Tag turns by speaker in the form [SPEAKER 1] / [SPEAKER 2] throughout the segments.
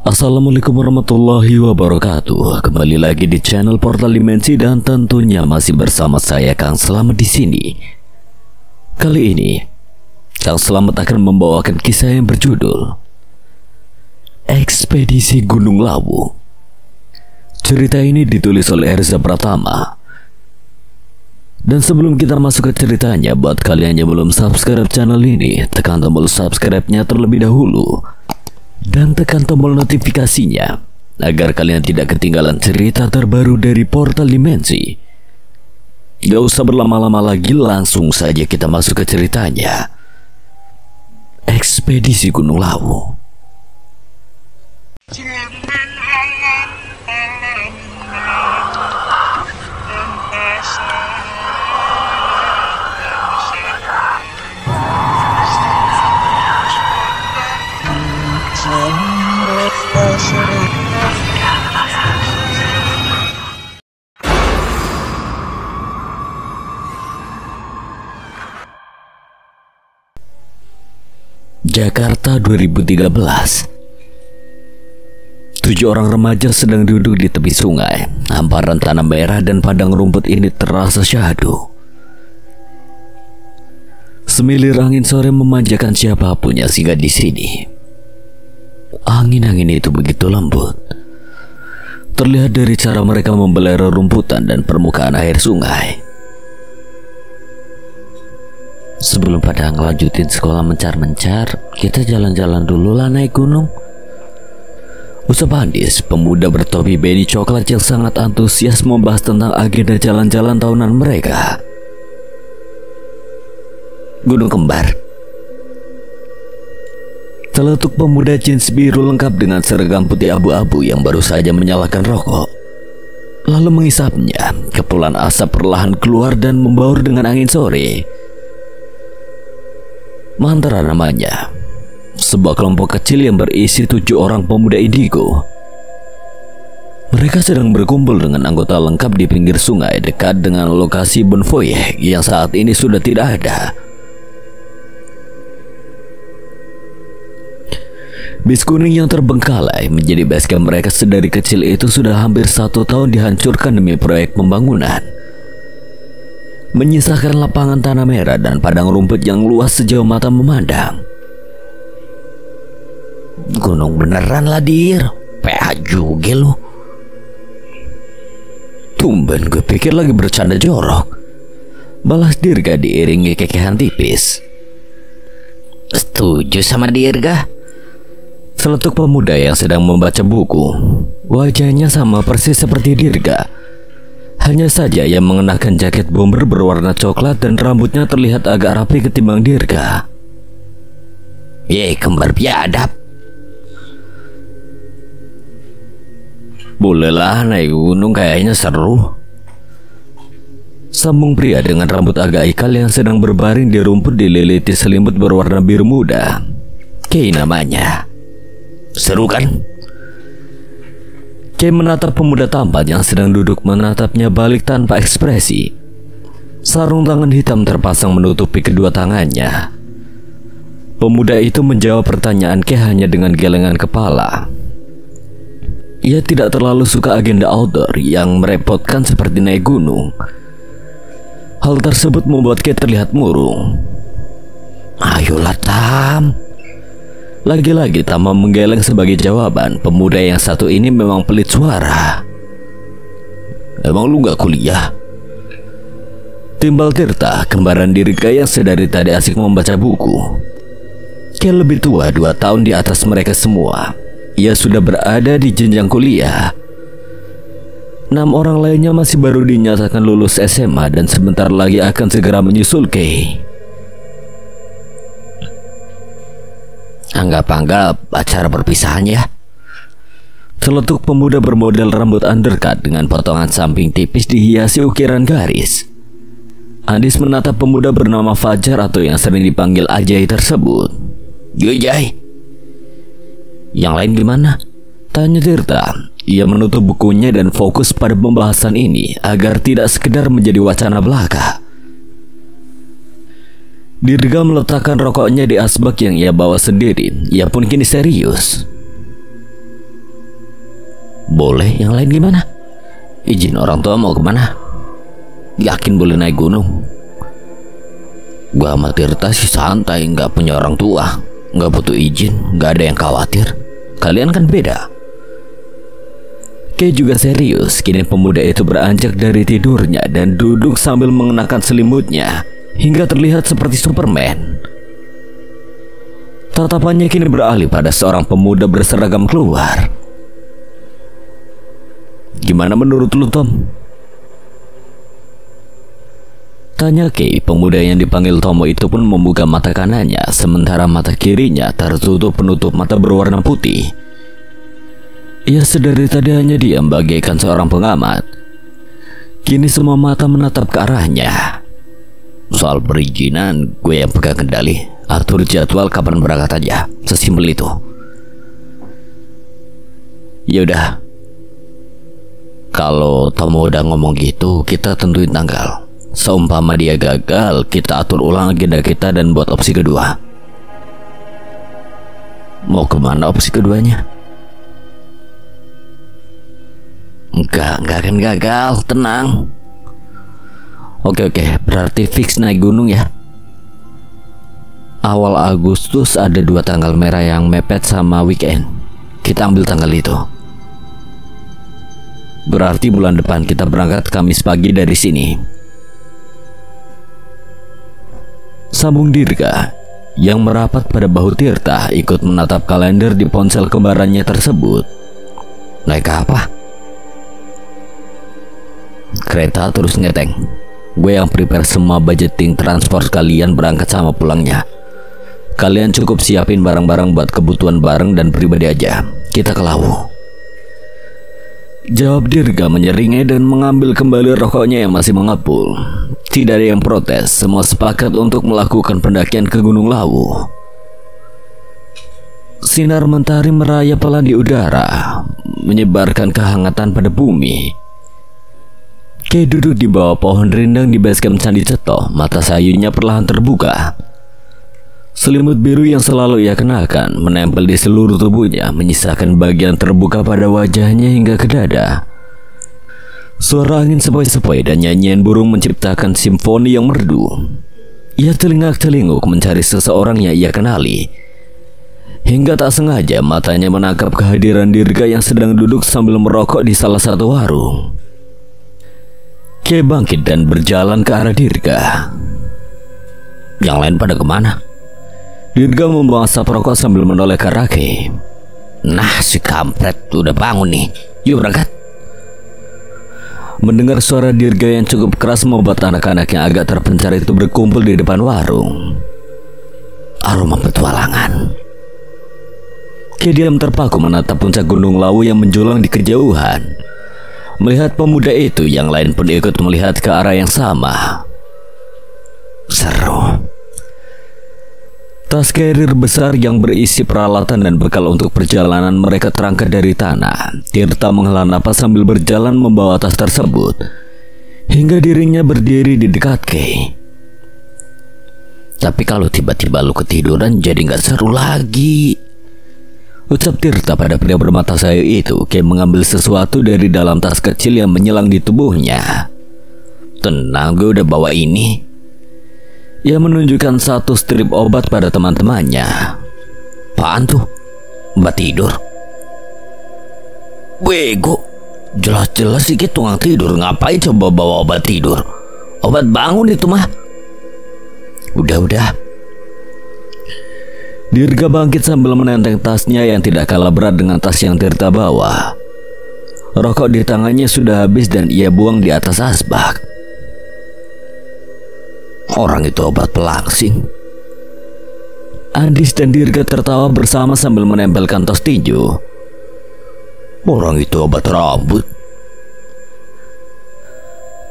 [SPEAKER 1] Assalamualaikum warahmatullahi wabarakatuh. Kembali lagi di channel Portal Dimensi dan tentunya masih bersama saya Kang Slamet di sini. Kali ini Kang Slamet akan membawakan kisah yang berjudul Ekspedisi Gunung Lawu. Cerita ini ditulis oleh Erza Pratama. Dan sebelum kita masuk ke ceritanya, buat kalian yang belum subscribe channel ini, tekan tombol subscribe-nya terlebih dahulu dan tekan tombol notifikasinya agar kalian tidak ketinggalan cerita terbaru dari Portal Dimensi. Gak usah berlama-lama lagi, langsung saja kita masuk ke ceritanya. Ekspedisi Gunung Lawu. Jakarta 2013. 7 orang remaja sedang duduk di tepi sungai. Hamparan tanah merah dan padang rumput ini terasa syahdu. Semilir angin sore memanjakan siapapun yang singgah di sini. Angin-angin itu begitu lembut. Terlihat dari cara mereka membelai rumputan dan permukaan air sungai. Sebelum pada ngelanjutin sekolah mencar-mencar, kita jalan-jalan dulu lah naik gunung. Usap Andis, pemuda bertopi beni coklat yang sangat antusias membahas tentang agenda jalan-jalan tahunan mereka. Gunung Kembar. Celetuk pemuda jeans biru lengkap dengan seragam putih abu-abu yang baru saja menyalakan rokok. Lalu mengisapnya, kepulan asap perlahan keluar dan membaur dengan angin sore. Mantara namanya. Sebuah kelompok kecil yang berisi 7 orang pemuda indigo. Mereka sedang berkumpul dengan anggota lengkap di pinggir sungai dekat dengan lokasi bonfire yang saat ini sudah tidak ada. Bis kuning yang terbengkalai menjadi basecamp mereka sedari kecil itu sudah hampir 1 tahun dihancurkan demi proyek pembangunan, menyisakan lapangan tanah merah dan padang rumput yang luas sejauh mata memandang. Gunung beneran lah, Dir. PH juga lu. Tumben gue pikir lagi bercanda jorok, balas Dirga diiringi kekehan tipis. Setuju sama Dirga. Seletuk pemuda yang sedang membaca buku. Wajahnya sama persis seperti Dirga. Hanya saja ia mengenakan jaket bomber berwarna coklat dan rambutnya terlihat agak rapi ketimbang Dirga. Kembar biadab. Bolehlah naik gunung, kayaknya seru. Sambung pria dengan rambut agak ikal yang sedang berbaring di rumput dililiti selimut berwarna biru muda. Kei namanya. Seru kan? Kei menatap pemuda tampan yang sedang duduk menatapnya balik tanpa ekspresi. Sarung tangan hitam terpasang menutupi kedua tangannya. Pemuda itu menjawab pertanyaan Kei hanya dengan gelengan kepala. Ia tidak terlalu suka agenda outdoor yang merepotkan seperti naik gunung. Hal tersebut membuat Kei terlihat murung. Ayolah Tam. Lagi-lagi Tama menggeleng sebagai jawaban. Pemuda yang satu ini memang pelit suara. Emang lu gak kuliah? Timbal Tirta, kembaran Dirga yang sedari tadi asik membaca buku. Kei lebih tua 2 tahun di atas mereka semua. Ia sudah berada di jenjang kuliah. 6 orang lainnya masih baru dinyatakan lulus SMA dan sebentar lagi akan segera menyusul Kei. Anggap-anggap acara perpisahan ya. Celetuk pemuda bermodel rambut undercut dengan potongan samping tipis dihiasi ukiran garis. Andis menatap pemuda bernama Fajar atau yang sering dipanggil Ajay tersebut. Jai. Yang lain gimana? Tanya Tirta. Ia menutup bukunya dan fokus pada pembahasan ini agar tidak sekedar menjadi wacana belaka. Dirga meletakkan rokoknya di asbak yang ia bawa sendiri. Ia pun kini serius. Boleh, yang lain gimana? Izin orang tua mau kemana? Yakin boleh naik gunung? Gua sama Tirta sih santai, nggak punya orang tua, nggak butuh izin, nggak ada yang khawatir. Kalian kan beda. Kay juga serius. Kini pemuda itu beranjak dari tidurnya dan duduk sambil mengenakan selimutnya hingga terlihat seperti Superman. Tatapannya kini beralih pada seorang pemuda berseragam keluar. Gimana menurut lu, Tom? Tanya Kay. Pemuda yang dipanggil Tomo itu pun membuka mata kanannya, sementara mata kirinya tertutup penutup mata berwarna putih. Ia sedari tadi hanya diam bagaikan seorang pengamat. Kini semua mata menatap ke arahnya. Soal perizinan, gue yang pegang kendali. Atur jadwal kapan berangkat aja, sesimpel itu. Yaudah, kalau Tomo udah ngomong gitu, kita tentuin tanggal. Seumpama dia gagal, kita atur ulang agenda kita dan buat opsi kedua. Mau kemana opsi keduanya? Enggak akan gagal, tenang. Oke, berarti fix naik gunung ya. Awal Agustus ada 2 tanggal merah yang mepet sama weekend. Kita ambil tanggal itu. Berarti bulan depan kita berangkat Kamis pagi dari sini. Sambung Dirga yang merapat pada bahu Tirta ikut menatap kalender di ponsel kembarannya tersebut. Naik apa? Kereta terus ngeteng. Gue yang prepare semua budgeting transport kalian berangkat sama pulangnya. Kalian cukup siapin barang-barang buat kebutuhan bareng dan pribadi aja. Kita ke Lawu. Jawab Dirga menyeringai dan mengambil kembali rokoknya yang masih mengepul. Tidak ada yang protes. Semua sepakat untuk melakukan pendakian ke Gunung Lawu. Sinar mentari merayap pelan di udara, menyebarkan kehangatan pada bumi. Kay duduk di bawah pohon rindang di basecamp Candi Ceto. Mata sayunya perlahan terbuka. Selimut biru yang selalu ia kenakan menempel di seluruh tubuhnya, menyisakan bagian terbuka pada wajahnya hingga ke dada. Suara angin sepoi-sepoi dan nyanyian burung menciptakan simfoni yang merdu. Ia telingak-telinguk mencari seseorang yang ia kenali. Hingga tak sengaja matanya menangkap kehadiran Dirga yang sedang duduk sambil merokok di salah satu warung. Kay bangkit dan berjalan ke arah Dirga. Yang lain pada kemana? Dirga membuang asap rokok sambil menoleh ke arah Kay. Nah, si kampret udah bangun nih. Yuk berangkat. Mendengar suara Dirga yang cukup keras membuat anak-anak yang agak terpencar itu berkumpul di depan warung. Aroma petualangan. Kay diam terpaku menatap puncak Gunung Lawu yang menjulang di kejauhan. Melihat pemuda itu, yang lain pun ikut melihat ke arah yang sama. Seru. Tas carrier besar yang berisi peralatan dan bekal untuk perjalanan mereka terangkat dari tanah. Tirta menghela napas sambil berjalan membawa tas tersebut hingga dirinya berdiri di dekat Kay. Tapi kalau tiba-tiba lu ketiduran jadi gak seru lagi, ucap Tirta pada pria bermata sayu itu. Kay mengambil sesuatu dari dalam tas kecil yang menyelang di tubuhnya. Tenang, gue udah bawa ini. Ia menunjukkan satu strip obat pada teman-temannya. Apaan tuh? Obat tidur? Bego, jelas-jelas sedikit tukang tidur. Ngapain coba bawa obat tidur? Obat bangun itu mah. Udah. Dirga bangkit sambil menenteng tasnya yang tidak kalah berat dengan tas yang Tirta bawa. Rokok di tangannya sudah habis dan ia buang di atas asbak. Orang itu obat pelangsing. Andis dan Dirga tertawa bersama sambil menempelkan tos tinju. Orang itu obat rambut.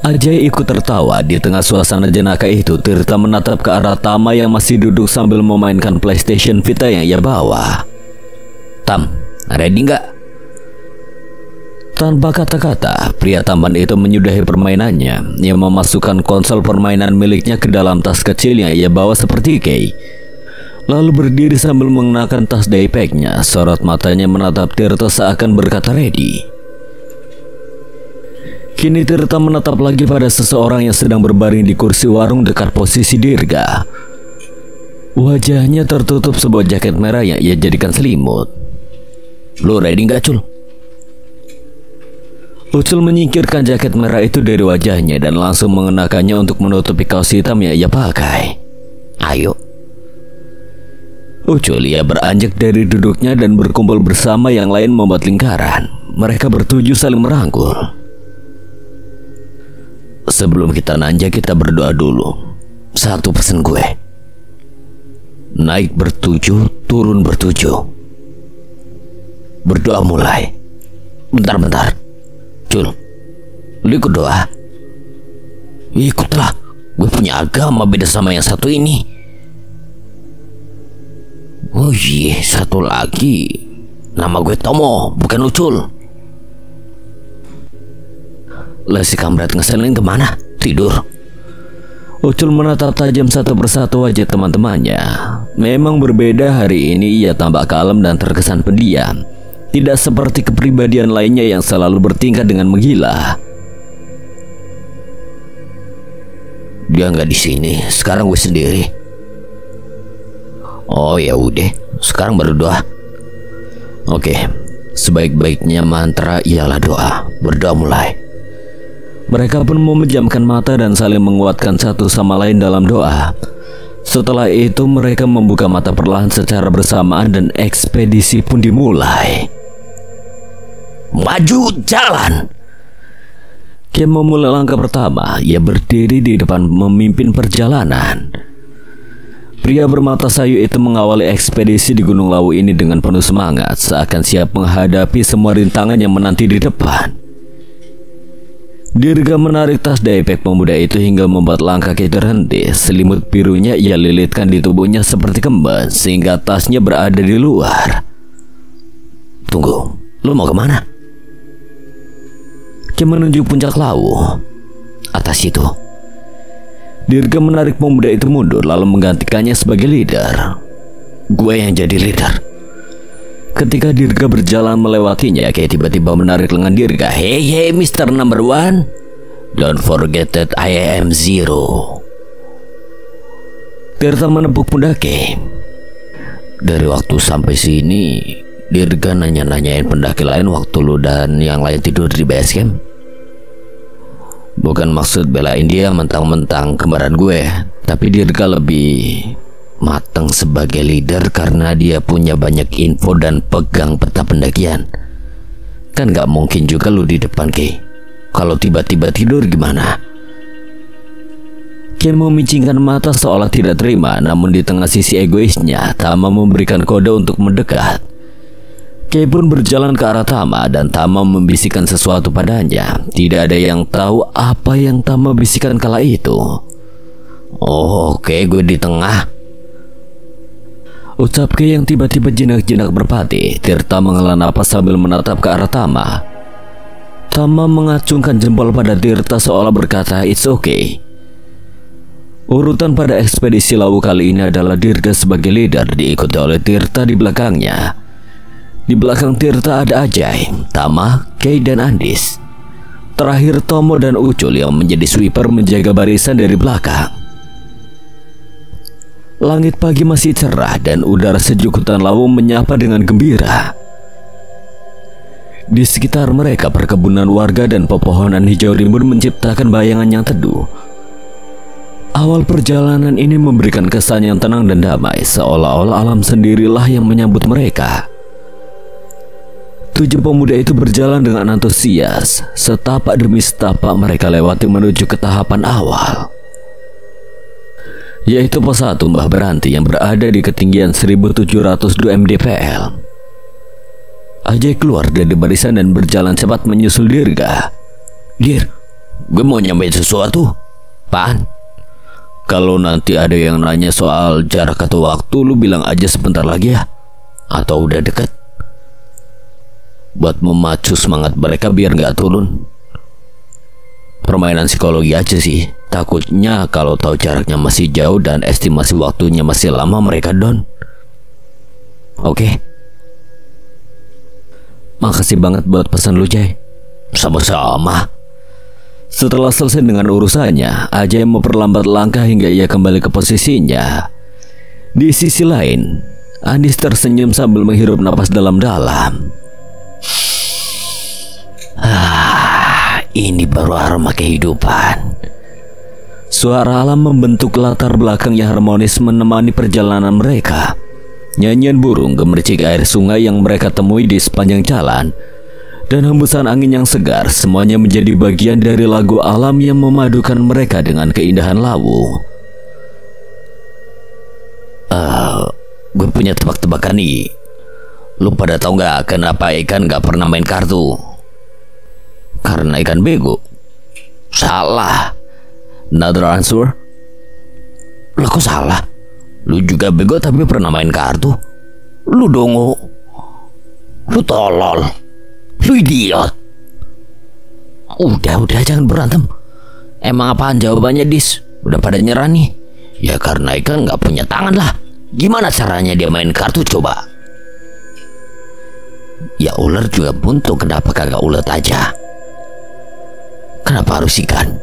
[SPEAKER 1] Ajay ikut tertawa. Di tengah suasana jenaka itu, Tirta menatap ke arah Tama yang masih duduk sambil memainkan PlayStation Vita yang ia bawa. Tam, ready nggak? Tanpa kata-kata, pria tampan itu menyudahi permainannya. Ia memasukkan konsol permainan miliknya ke dalam tas kecil yang ia bawa seperti Kay. Lalu berdiri sambil mengenakan tas daypacknya. Sorot matanya menatap Tirta seakan berkata ready. Kini Tirta menatap lagi pada seseorang yang sedang berbaring di kursi warung dekat posisi Dirga. Wajahnya tertutup sebuah jaket merah yang ia jadikan selimut. "Lu ready gak, Cul?" Ucul menyingkirkan jaket merah itu dari wajahnya dan langsung mengenakannya untuk menutupi kaos hitam yang ia pakai. "Ayo." Ucul ia beranjak dari duduknya dan berkumpul bersama yang lain membuat lingkaran. Mereka bertujuh saling merangkul. "Sebelum kita nanjak, kita berdoa dulu. Satu pesan gue. Naik bertujuh, turun bertujuh. Berdoa mulai." Bentar. "Cul, lu ikut doa?" "Ikutlah, gue punya agama beda sama yang satu ini." "Oh iya, satu lagi. Nama gue Tomo, bukan Ucul." "Lah si kamret ngeselin kemana? Tidur?" Ucul menatap tajam satu persatu wajah teman-temannya. Memang berbeda hari ini, ia tampak kalem dan terkesan pendiam. Tidak seperti kepribadian lainnya yang selalu bertingkah dengan menggila. "Dia nggak di sini, sekarang gue sendiri." "Oh ya udah, sekarang berdoa." "Oke, sebaik-baiknya mantra ialah doa. Berdoa mulai." Mereka pun memejamkan mata dan saling menguatkan satu sama lain dalam doa. Setelah itu mereka membuka mata perlahan secara bersamaan dan ekspedisi pun dimulai. "Maju, jalan!" Kim memulai langkah pertama. Ia berdiri di depan memimpin perjalanan. Pria bermata sayu itu mengawali ekspedisi di Gunung Lawu ini dengan penuh semangat, seakan siap menghadapi semua rintangan yang menanti di depan. Dirga menarik tas daipek pemuda itu hingga membuat langkah kaki terhenti. Selimut birunya ia lilitkan di tubuhnya seperti kemban sehingga tasnya berada di luar. "Tunggu, lu mau kemana?" Kim menunjuk puncak Lawu. "Atas itu." Dirga menarik pemuda itu mundur lalu menggantikannya sebagai leader. "Gue yang jadi leader." Ketika Dirga berjalan melewatinya, kayak tiba-tiba menarik lengan Dirga. Hey Mr. Number One, don't forget that I am Zero." Tirta menepuk pundak Kay. "Dari waktu sampai sini Dirga nanya-nanyain pendaki lain waktu lu dan yang lain tidur di base camp. Bukan maksud belain dia mentang-mentang kembaran gue, tapi Dirga lebih matang sebagai leader karena dia punya banyak info dan pegang peta pendakian. Kan gak mungkin juga lu di depan Kay. Kalau tiba-tiba tidur gimana?" Kay memicingkan mata seolah tidak terima, namun di tengah sisi egoisnya Tama memberikan kode untuk mendekat. Kay pun berjalan ke arah Tama dan Tama membisikkan sesuatu padanya. Tidak ada yang tahu apa yang Tama bisikan kala itu. "Oh, oke, gue di tengah," ucap Kay yang tiba-tiba jinak-jinak berpati. Tirta menghela napas sambil menatap ke arah Tama. Tama mengacungkan jempol pada Tirta seolah berkata, "It's okay." Urutan pada ekspedisi Lawu kali ini adalah Dirga sebagai leader, diikuti oleh Tirta di belakangnya. Di belakang Tirta ada Ajay, Tama, Kay dan Andis. Terakhir Tomo dan Ucul yang menjadi sweeper menjaga barisan dari belakang. Langit pagi masih cerah dan udara sejuk hutan Lawu menyapa dengan gembira. Di sekitar mereka perkebunan warga dan pepohonan hijau rimbun menciptakan bayangan yang teduh. Awal perjalanan ini memberikan kesan yang tenang dan damai, seolah-olah alam sendirilah yang menyambut mereka. 7 pemuda itu berjalan dengan antusias. Setapak demi setapak mereka lewati menuju ke tahapan awal, yaitu pos 1 Mbah Beranti yang berada di ketinggian 1702 mdpl. Ajay keluar dari barisan dan berjalan cepat menyusul Dirga. "Dir, gue mau nyampein sesuatu." "Apaan?" "Kalau nanti ada yang nanya soal jarak atau waktu, lu bilang aja sebentar lagi ya, atau udah deket, buat memacu semangat mereka biar nggak turun. Permainan psikologi aja sih. Takutnya kalau tahu jaraknya masih jauh dan estimasi waktunya masih lama mereka down." "Oke. Makasih banget buat pesan lu, Jay." "Sama-sama." Setelah selesai dengan urusannya, Ajay memperlambat langkah hingga ia kembali ke posisinya. Di sisi lain, Andis tersenyum sambil menghirup napas dalam-dalam. Ini baru aroma kehidupan. Suara alam membentuk latar belakang yang harmonis menemani perjalanan mereka. Nyanyian burung, gemericik air sungai yang mereka temui di sepanjang jalan, dan hembusan angin yang segar, semuanya menjadi bagian dari lagu alam yang memadukan mereka dengan keindahan lawu. Gue punya tebak-tebakan nih. Lu pada tahu nggak kenapa ikan nggak pernah main kartu? Karena ikan bego. Salah. Another answer. Lah kok salah? Lu juga bego tapi pernah main kartu? Lu dongo. Lu tolol. Lu idiot. Udah jangan berantem. Emang apaan jawabannya, Dis? Udah pada nyerah nih. Ya karena ikan nggak punya tangan lah. Gimana caranya dia main kartu coba? Ya ular juga buntu, kenapa kagak ulet aja? Kenapa harus ikan?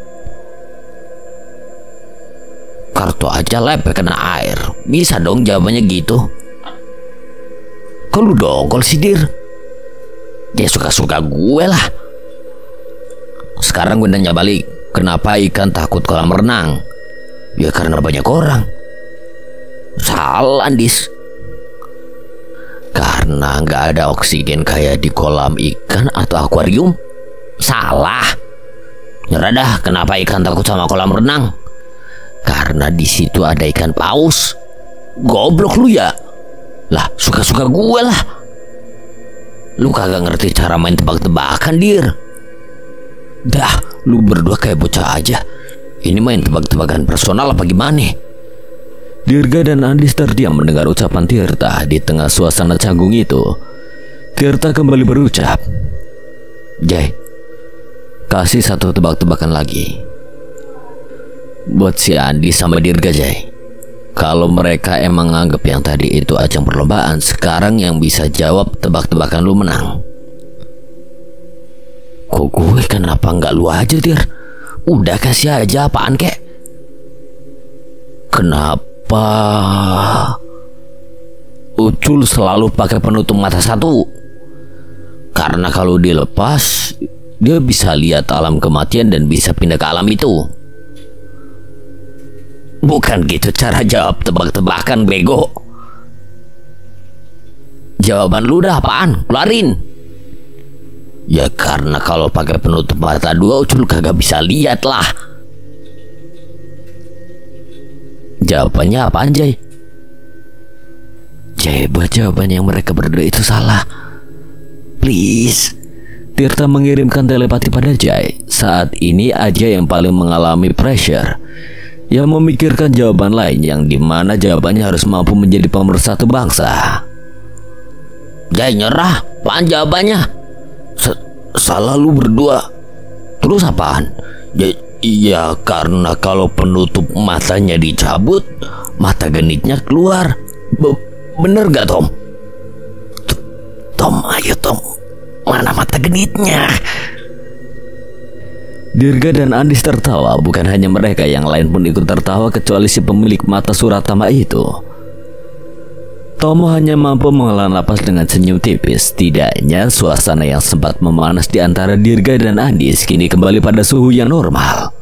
[SPEAKER 1] Kartu aja lepek kena air. Bisa dong jawabannya gitu. Kok lu dongkol sih, Dir? Dia suka-suka gue lah. Sekarang gue nanya balik, kenapa ikan takut kolam renang? Ya karena banyak orang. Salah, Andis. Karena nggak ada oksigen kayak di kolam ikan atau akuarium. Salah. Nyerah dah, kenapa ikan takut sama kolam renang? Karena di situ ada ikan paus. Goblok lu ya. Lah, suka-suka gue lah. Lu kagak ngerti cara main tebak-tebakan, Dir. Dah, lu berdua kayak bocah aja. Ini main tebak-tebakan personal apa gimana? Dirga dan Andis terdiam mendengar ucapan Tirta. Di tengah suasana canggung itu, Tirta kembali berucap, Jay, kasih satu tebak-tebakan lagi buat si Andis sama Dirga, Jay. Kalau mereka emang nganggep yang tadi itu ajang perlombaan, sekarang yang bisa jawab tebak-tebakan lu menang. Kok gue kenapa nggak lu aja, Dir? Udah kasih aja apaan kek? Kenapa Ucul selalu pakai penutup mata satu? Karena kalau dilepas, dia bisa lihat alam kematian dan bisa pindah ke alam itu. Bukan gitu cara jawab tebak-tebakan, bego. Jawaban lu dah apaan? Keluarin. Ya karena kalau pakai penutup mata dua, Ucul kagak bisa lihat lah. Jawabannya apaan, Jay? Jay, buat jawaban yang mereka berdua itu salah. Please. Tirta mengirimkan telepati pada Jay. Saat ini aja yang paling mengalami pressure, yang memikirkan jawaban lain yang dimana jawabannya harus mampu menjadi pemersatu bangsa. Jay, nyerah. Apaan jawabannya? Salah lu berdua. Terus apaan? Ya karena kalau penutup matanya dicabut, mata genitnya keluar. Bener gak, Tom? Tom, ayo Tom. Mana mata genitnya? Dirga dan Andis tertawa. Bukan hanya mereka, yang lain pun ikut tertawa kecuali si pemilik mata Suratama itu. Tomo hanya mampu menghela napas dengan senyum tipis. Setidaknya suasana yang sempat memanas di antara Dirga dan Andis kini kembali pada suhu yang normal.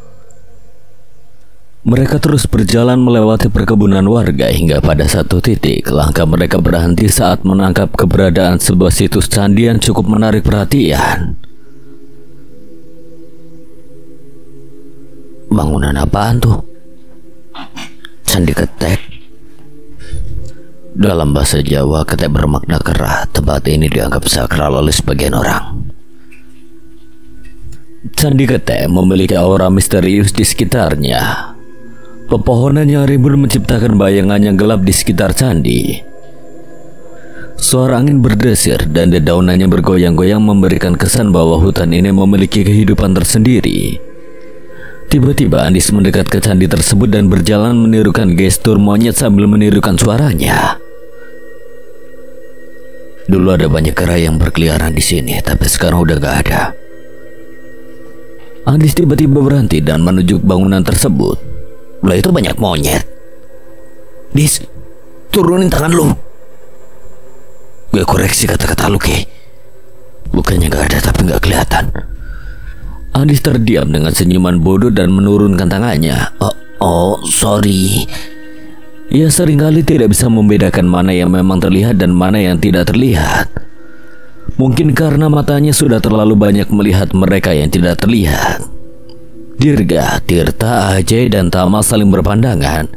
[SPEAKER 1] Mereka terus berjalan melewati perkebunan warga hingga pada satu titik langkah mereka berhenti saat menangkap keberadaan sebuah situs candi yang cukup menarik perhatian. Bangunan apaan tuh? Candi Ketek. Dalam bahasa Jawa, ketek bermakna kerah. Tempat ini dianggap sakral oleh sebagian orang. Candi Ketek memiliki aura misterius di sekitarnya. Pepohonan yang rimbun menciptakan bayangan yang gelap di sekitar candi. Suara angin berdesir dan dedaunannya bergoyang-goyang memberikan kesan bahwa hutan ini memiliki kehidupan tersendiri. Tiba-tiba Andis mendekat ke candi tersebut dan berjalan menirukan gestur monyet sambil menirukan suaranya. Dulu ada banyak kera yang berkeliaran di sini, tapi sekarang udah gak ada. Andis tiba-tiba berhenti dan menuju bangunan tersebut. Lah itu banyak monyet. Dis, turunin tangan lu. Gue koreksi kata-kata lu, Ke. Lukanya gak ada tapi gak kelihatan. Andis terdiam dengan senyuman bodoh dan menurunkan tangannya. Oh, sorry. Ia seringkali tidak bisa membedakan mana yang memang terlihat dan mana yang tidak terlihat. Mungkin karena matanya sudah terlalu banyak melihat mereka yang tidak terlihat. Dirga, Tirta, Ajay, dan Tama saling berpandangan.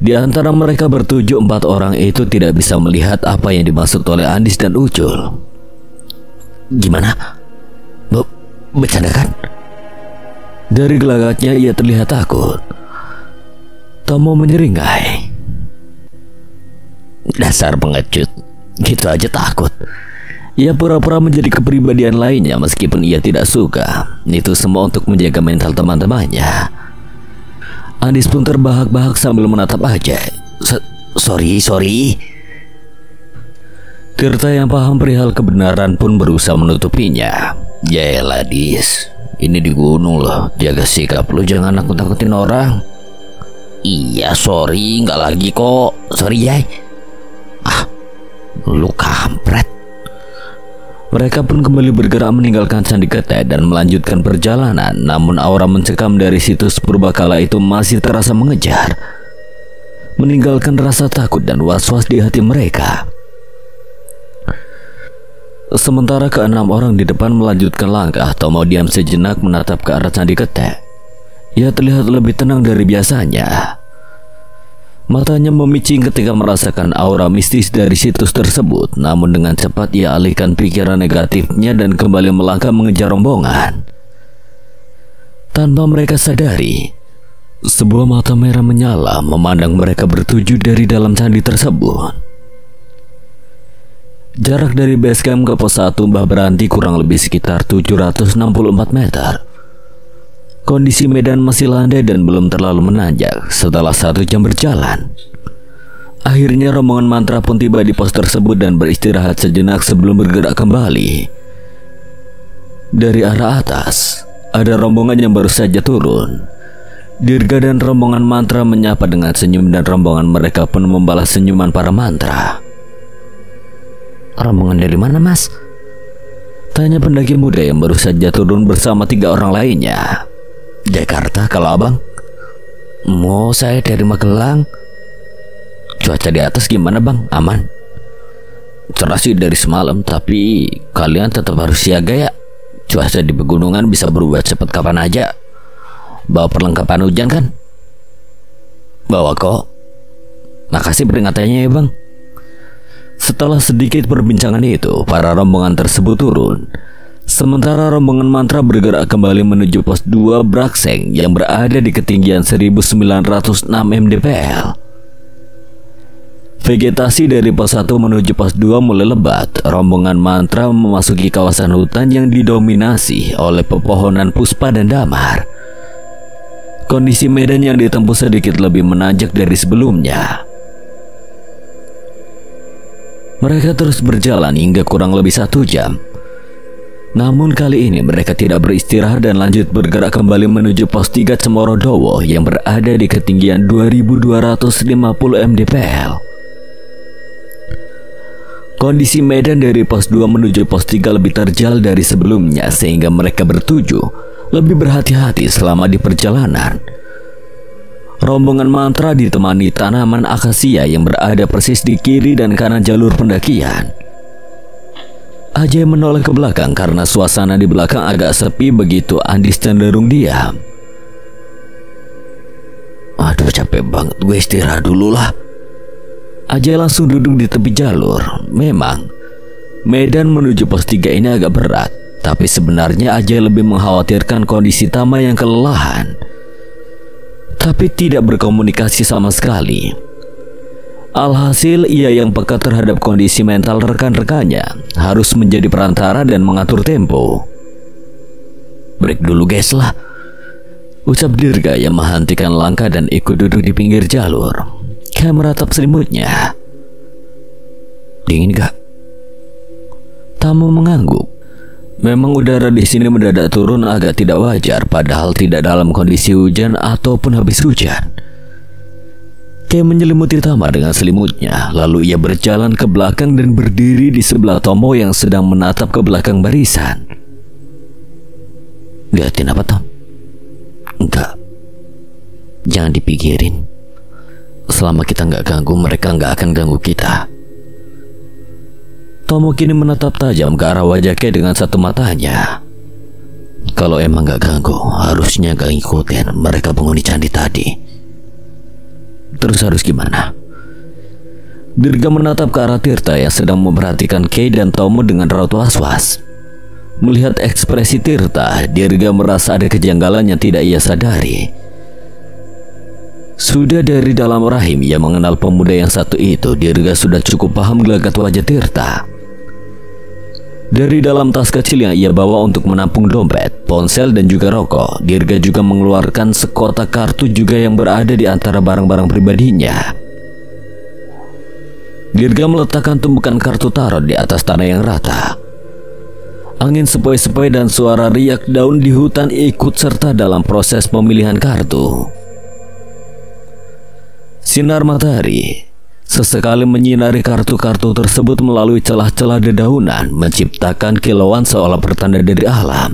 [SPEAKER 1] Di antara mereka bertujuh, 4 orang itu tidak bisa melihat apa yang dimaksud oleh Andis dan Ucul. Gimana? Bercanda kan? Dari gelagatnya ia terlihat takut. Tama menyeringai. Dasar pengecut, gitu aja takut. Ia pura-pura menjadi kepribadian lainnya meskipun ia tidak suka. Itu semua untuk menjaga mental teman-temannya. Andis pun terbahak-bahak sambil menatap Ajay. Sorry. Tirta yang paham perihal kebenaran pun berusaha menutupinya. Yaelah Dis, ini di gunung loh, jaga sikap lu, jangan nakut-nakutin orang. Iya sorry, nggak lagi kok. Sorry Jay. Lu kampret. Mereka pun kembali bergerak meninggalkan Candi Kete dan melanjutkan perjalanan. Namun aura mencekam dari situs purbakala itu masih terasa mengejar, meninggalkan rasa takut dan was-was di hati mereka. Sementara ke-6 orang di depan melanjutkan langkah, Tomo diam sejenak menatap ke arah Candi Kete. Ia terlihat lebih tenang dari biasanya. Matanya memicing ketika merasakan aura mistis dari situs tersebut. Namun dengan cepat ia alihkan pikiran negatifnya dan kembali melangkah mengejar rombongan. Tanpa mereka sadari, sebuah mata merah menyala memandang mereka bertujuh dari dalam candi tersebut. Jarak dari base camp ke pos 1 Mbah Beranti kurang lebih sekitar 764 meter. Kondisi medan masih landai dan belum terlalu menanjak. Setelah 1 jam berjalan, akhirnya rombongan mantra pun tiba di pos tersebut dan beristirahat sejenak sebelum bergerak kembali. Dari arah atas, ada rombongan yang baru saja turun. Dirga dan rombongan mantra menyapa dengan senyum dan rombongan mereka pun membalas senyuman para mantra. Rombongan dari mana, Mas? Tanya pendaki muda yang baru saja turun bersama 3 orang lainnya. Jakarta, kalau abang. Mau saya dari Magelang. Cuaca di atas gimana bang? Aman? Cerah sih dari semalam, tapi kalian tetap harus siaga ya. Cuaca di pegunungan bisa berubah cepat kapan aja. Bawa perlengkapan hujan kan? Bawa kok. Makasih peringatannya ya bang. Setelah sedikit perbincangan itu, para rombongan tersebut turun. Sementara rombongan mantra bergerak kembali menuju pos 2 Brakseng yang berada di ketinggian 1906 mdpl. Vegetasi dari pos 1 menuju pos 2 mulai lebat. Rombongan mantra memasuki kawasan hutan yang didominasi oleh pepohonan puspa dan damar. Kondisi medan yang ditempuh sedikit lebih menanjak dari sebelumnya. Mereka terus berjalan hingga kurang lebih 1 jam. Namun kali ini mereka tidak beristirahat dan lanjut bergerak kembali menuju pos 3 Cemorodowo yang berada di ketinggian 2250 mdpl. Kondisi medan dari pos 2 menuju pos 3 lebih terjal dari sebelumnya sehingga mereka bertujuh lebih berhati-hati selama di perjalanan. Rombongan mantra ditemani tanaman akasia yang berada persis di kiri dan kanan jalur pendakian. Ajay menoleh ke belakang karena suasana di belakang agak sepi begitu Andis cenderung diam. Aduh capek banget, gue istirahat dulu lah. Ajay langsung duduk di tepi jalur. Memang medan menuju pos 3 ini agak berat, tapi sebenarnya Ajay lebih mengkhawatirkan kondisi Tama yang kelelahan, tapi tidak berkomunikasi sama sekali. Alhasil ia yang peka terhadap kondisi mental rekan-rekannya harus menjadi perantara dan mengatur tempo. Break dulu guys lah, ucap Dirga yang menghentikan langkah dan ikut duduk di pinggir jalur. Kayak meratap selimutnya. . Dingin gak? Tamu mengangguk. Memang udara di sini mendadak turun agak tidak wajar, padahal tidak dalam kondisi hujan ataupun habis hujan. Kay menyelimuti Tama dengan selimutnya, lalu ia berjalan ke belakang dan berdiri di sebelah Tomo yang sedang menatap ke belakang barisan. Liatin apa, Tom? Enggak. Jangan dipikirin. Selama kita nggak ganggu, mereka nggak akan ganggu kita. Tomo kini menatap tajam ke arah wajah Kay dengan satu matanya. Kalau emang nggak ganggu, harusnya nggak ngikutin mereka penghuni candi tadi. Terus harus gimana? Dirga menatap ke arah Tirta yang sedang memperhatikan Kay dan Tomo dengan raut was-was. Melihat ekspresi Tirta, Dirga merasa ada kejanggalan yang tidak ia sadari. Sudah dari dalam rahim ia mengenal pemuda yang satu itu, Dirga sudah cukup paham gelagat wajah Tirta. Dari dalam tas kecil yang ia bawa untuk menampung dompet, ponsel dan juga rokok, Dirga juga mengeluarkan sekotak kartu juga yang berada di antara barang-barang pribadinya. Dirga meletakkan tumpukan kartu tarot di atas tanah yang rata. Angin sepoi-sepoi dan suara riak daun di hutan ikut serta dalam proses pemilihan kartu. Sinar matahari sesekali menyinari kartu-kartu tersebut melalui celah-celah dedaunan, menciptakan kilauan seolah pertanda dari alam.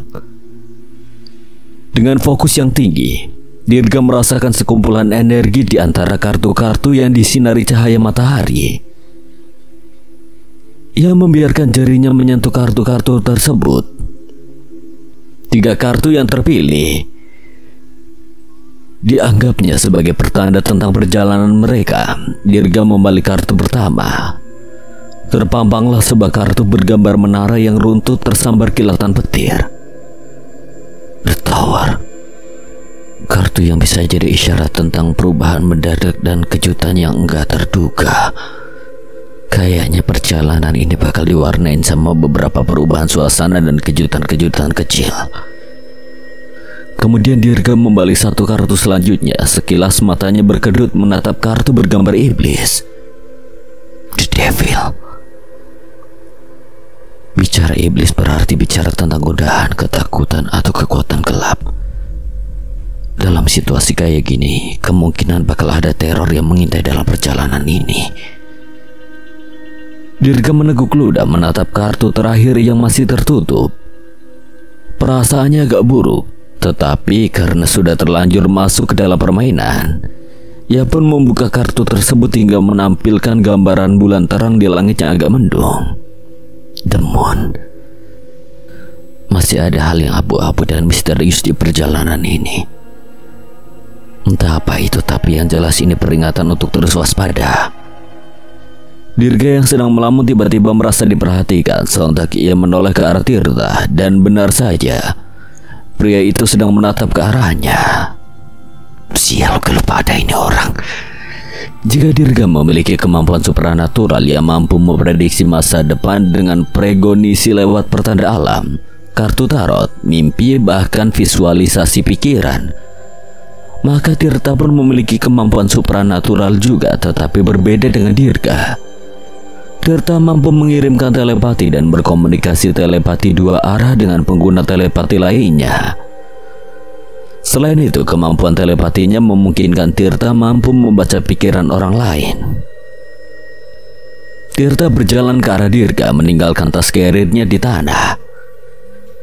[SPEAKER 1] Dengan fokus yang tinggi, Dirga merasakan sekumpulan energi di antara kartu-kartu yang disinari cahaya matahari. Ia membiarkan jarinya menyentuh kartu-kartu tersebut. 3 kartu yang terpilih dianggapnya sebagai pertanda tentang perjalanan mereka. Dirga membalik kartu pertama. Terpampanglah sebuah kartu bergambar menara yang runtuh tersambar kilatan petir. The Tower. Kartu yang bisa jadi isyarat tentang perubahan mendadak dan kejutan yang enggak terduga. Kayaknya perjalanan ini bakal diwarnain sama beberapa perubahan suasana dan kejutan-kejutan kecil. Kemudian Dirga membalik satu kartu selanjutnya. Sekilas matanya berkedut menatap kartu bergambar iblis. The Devil. Bicara iblis berarti bicara tentang godaan, ketakutan, atau kekuatan gelap. Dalam situasi kayak gini, kemungkinan bakal ada teror yang mengintai dalam perjalanan ini. Dirga meneguk ludah menatap kartu terakhir yang masih tertutup. Perasaannya agak buruk, tetapi karena sudah terlanjur masuk ke dalam permainan, ia pun membuka kartu tersebut hingga menampilkan gambaran bulan terang di langit yang agak mendung. The Moon. Masih ada hal yang abu-abu dan misterius di perjalanan ini. Entah apa itu, tapi yang jelas ini peringatan untuk terus waspada. Dirga yang sedang melamun tiba-tiba merasa diperhatikan. Sontak ia menoleh ke arah Tirta, dan benar saja, pria itu sedang menatap ke arahnya. Sial, kelupaan ada ini orang. Jika Dirga memiliki kemampuan supranatural yang mampu memprediksi masa depan dengan prekonisi lewat pertanda alam, kartu tarot, mimpi, bahkan visualisasi pikiran, maka Tirta pun memiliki kemampuan supranatural juga, tetapi berbeda dengan Dirga. Tirta mampu mengirimkan telepati dan berkomunikasi telepati 2 arah dengan pengguna telepati lainnya. Selain itu, kemampuan telepatinya memungkinkan Tirta mampu membaca pikiran orang lain. Tirta berjalan ke arah Dirga, meninggalkan tas carrier-nya di tanah.